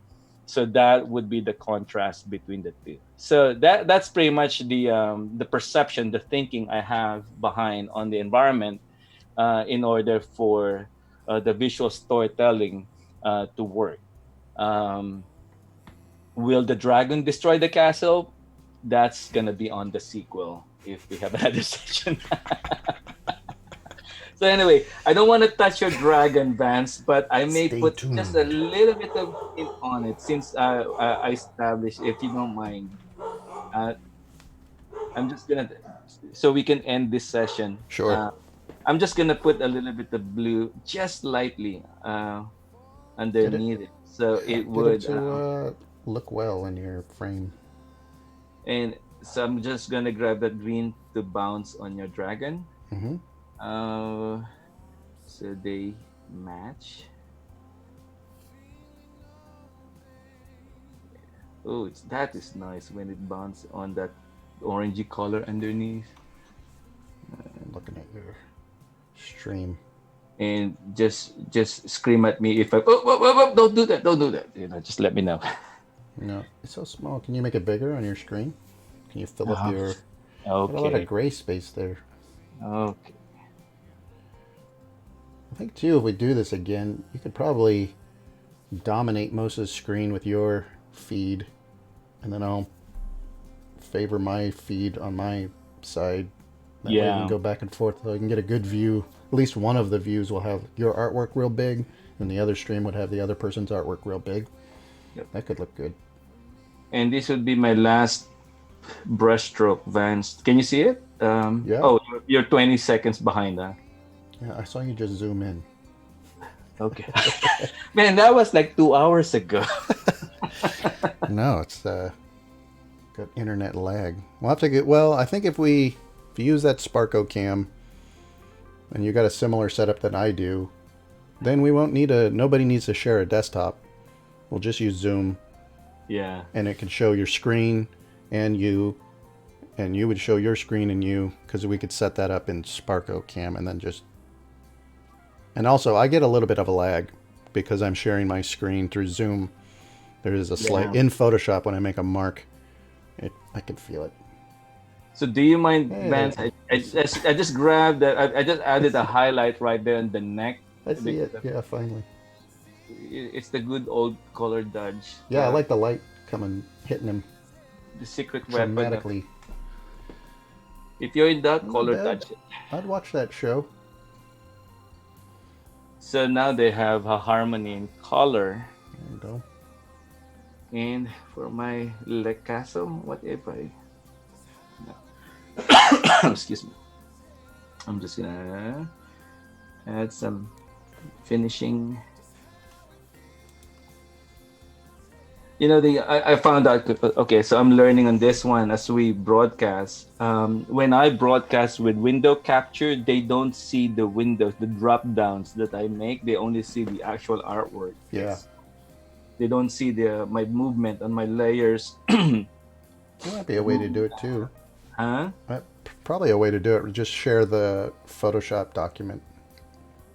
So that would be the contrast between the two. So that's pretty much the perception, the thinking I have behind on the environment in order for the visual storytelling to work. Um, will the dragon destroy the castle? That's gonna be on the sequel if we have another session. So anyway, I don't want to touch your dragon, Vance, but I may Stay put just a tuned. little bit of hint on it since I established, if you don't mind. Uh, I'm just gonna, so we can end this session. Sure. I'm just gonna put a little bit of blue, just lightly, Get it. underneath it, so it Get it would. to look well in your frame. And so I'm just gonna grab that green to bounce on your dragon. Mm-hmm. Uh, so they match. Oh, that is nice when it bounces on that orangey color underneath. Looking at your stream. And just scream at me if don't do that, don't do that. Just let me know. No, it's so small. Can you make it bigger on your screen? Can you fill up Oh, your? Got a lot of okay, gray space there. okay. I think too, if we do this again, you could probably dominate most of the screen with your feed, and then I'll favor my feed on my side. That way we can Yeah, go back and forth so I can get a good view. At least one of the views will have your artwork real big, and the other stream would have the other person's artwork real big. yep. That could look good. And this would be my last brushstroke, Vance. Can you see it? Yeah. Oh, you're 20 seconds behind that. Yeah, I saw you just zoom in. Okay. Man, that was like 2 hours ago. No, it's got internet lag. We'll have to get. Well, I think if you use that Sparko cam, and you got a similar setup that I do, then we won't need nobody needs to share a desktop. We'll just use Zoom, Yeah. and it can show your screen and you would show your screen and you, because we could set that up in Sparko cam and then just. And also, I get a little bit of a lag because I'm sharing my screen through Zoom. There is a slight Yeah. in Photoshop when I make a mark. I can feel it. So do you mind, Hey, Vance? I just grabbed that. I just added a highlight right there in the neck I see because it. Yeah, finally. it's the good old color dodge. Yeah, I like the light coming, hitting him the secret weapon. dramatically. If you're in that Not color bad. touch it. I'd watch that show. So now they have a harmony in color. There you go. And for my leg castle, what if I? No. Excuse me. I'm just gonna add some finishing. I found out. Okay, so I'm learning on this one as we broadcast. When I broadcast with window capture, they don't see the windows, the drop downs that I make. They only see the actual artwork. Yeah. They don't see the my movement on my layers. That might be a way to do it too. Huh? Probably a way to do it. Just share the Photoshop document.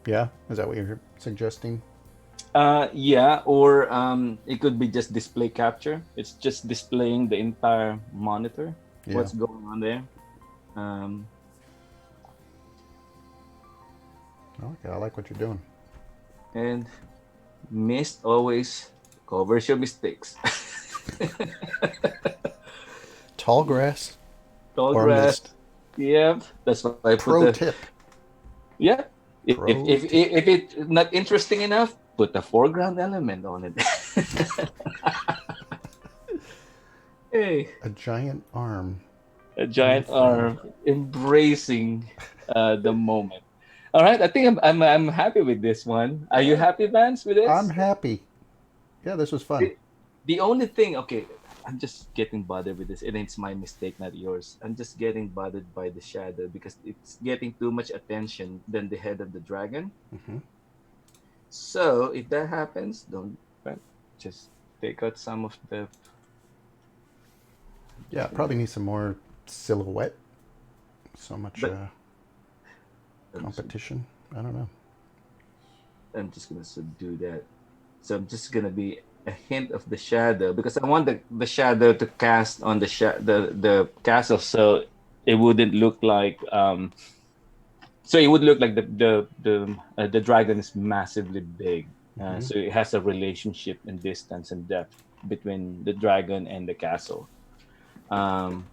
Yeah, is that what you're suggesting? Yeah, or it could be just display capture. It's just displaying the entire monitor, Yeah. what's going on there. Um, Okay, I like what you're doing. and mist always covers your mistakes. Tall grass Tall or grass. mist. Yep, that's why I put Pro the. tip. Yeah. Pro tip. If it's not interesting enough, put a foreground element on it. Hey, A giant arm. a In the giant frame. arm embracing the moment. All right, I think I'm happy with this one. Are you happy, Vance, with I'm this? happy. Yeah, this was fun. The only thing, okay, I'm just getting bothered with this. And it's my mistake, not yours. I'm just getting bothered by the shadow because it's getting too much attention than the head of the dragon. Hmm. So if that happens, don't right, just take out some of the. I'm Yeah, just gonna, probably need some more silhouette. So much but I'm just, competition. I don't know. I'm just gonna subdue that. So I'm just gonna be a hint of the shadow because I want the shadow to cast on the castle, so it wouldn't look like so it would look like the dragon is massively big. Hmm. So it has a relationship in distance and depth between the dragon and the castle. Um,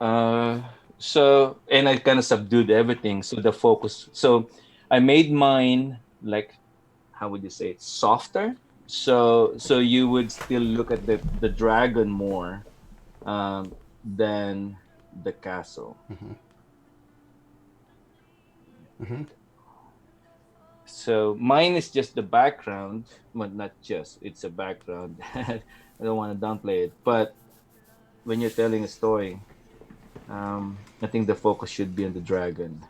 uh, so and I kind of subdued everything. So the focus. So I made mine like how would you say it softer. So you would still look at the dragon more than the castle. Hmm. Hmm. So mine is just the background, well, not just, it's a background. I don't want to downplay it, but when you're telling a story, I think the focus should be on the dragon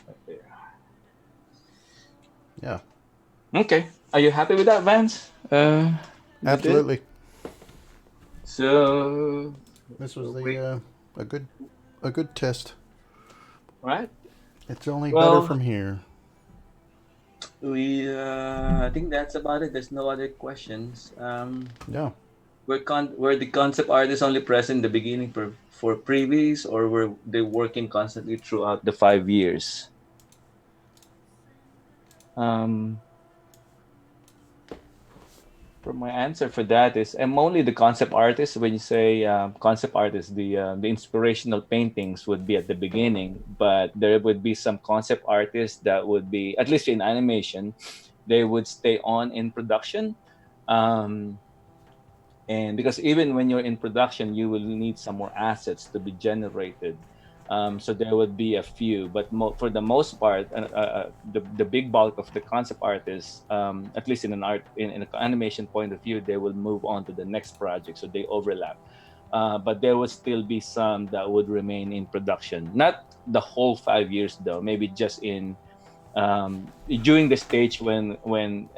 right there. Yeah, Okay, are you happy with that, Vance? With this? absolutely. So, This was so the wait, a good test. right? It's only better Well, from here. I think that's about it. There's no other questions. Yeah. Were the concept artists only present in the beginning for previews, or were they working constantly throughout the 5 years? Um, for my answer for that is I'm only the concept artist. When you say concept artist, the inspirational paintings would be at the beginning, but there would be some concept artists that would be at least in animation, they would stay on in production. Um, and because even when you're in production you will need some more assets to be generated, so there would be a few, but for the most part the big bulk of the concept artists, at least in an animation point of view, they will move on to the next project, so they overlap. But there would still be some that would remain in production, not the whole 5 years though, maybe just in during the stage when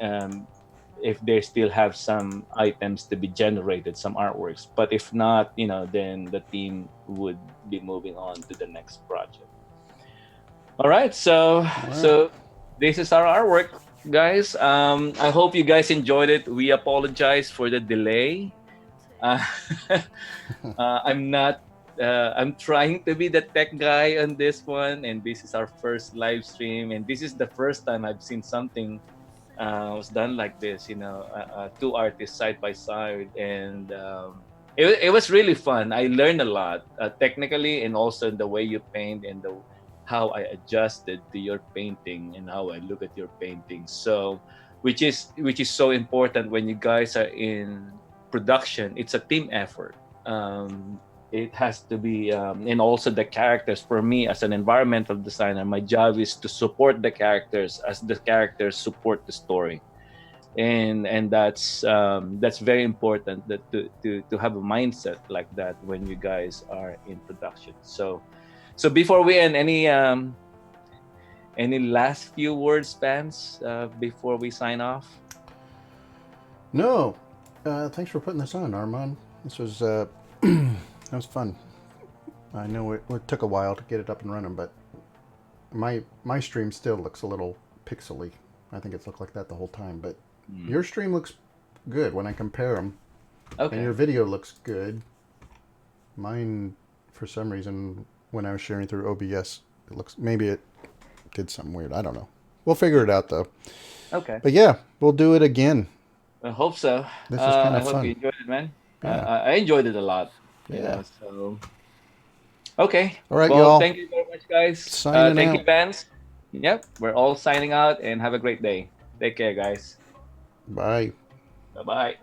if they still have some items to be generated, some artworks. But if not, then the team would be moving on to the next project. All right, so All right. so this is our artwork, guys. I hope you guys enjoyed it. We apologize for the delay. Uh, I'm not. I'm trying to be the tech guy on this one, and this is our first live stream, and this is the first time I've seen something was done like this. Two artists side by side, and it was really fun. I learned a lot technically, and also in the way you paint and the how I adjusted to your painting and how I look at your painting. So, which is so important when you guys are in production. It's a team effort. It has to be, and also the characters. For me, as an environmental designer, my job is to support the characters as the characters support the story, and that's very important, that to have a mindset like that when you guys are in production. So before we end, any last few words, fans, before we sign off? No. Thanks for putting this on, Armand. This was that was fun. I know it took a while to get it up and running, but my stream still looks a little pixely. I think it's looked like that the whole time, but your stream looks good when I compare them. Okay. And your video looks good. Mine, for some reason, when I was sharing through OBS, maybe it did something weird. I don't know. We'll figure it out though. Okay. But yeah, we'll do it again. I hope so. This is kind I of hope fun. you enjoyed it, man. Yeah. I enjoyed it a lot. You Yeah. know, so okay. All right, well, y'all. thank you very much, guys. Signing Thank out. you, fans. Yep, we're all signing out, and have a great day. Take care, guys. Bye. Bye bye.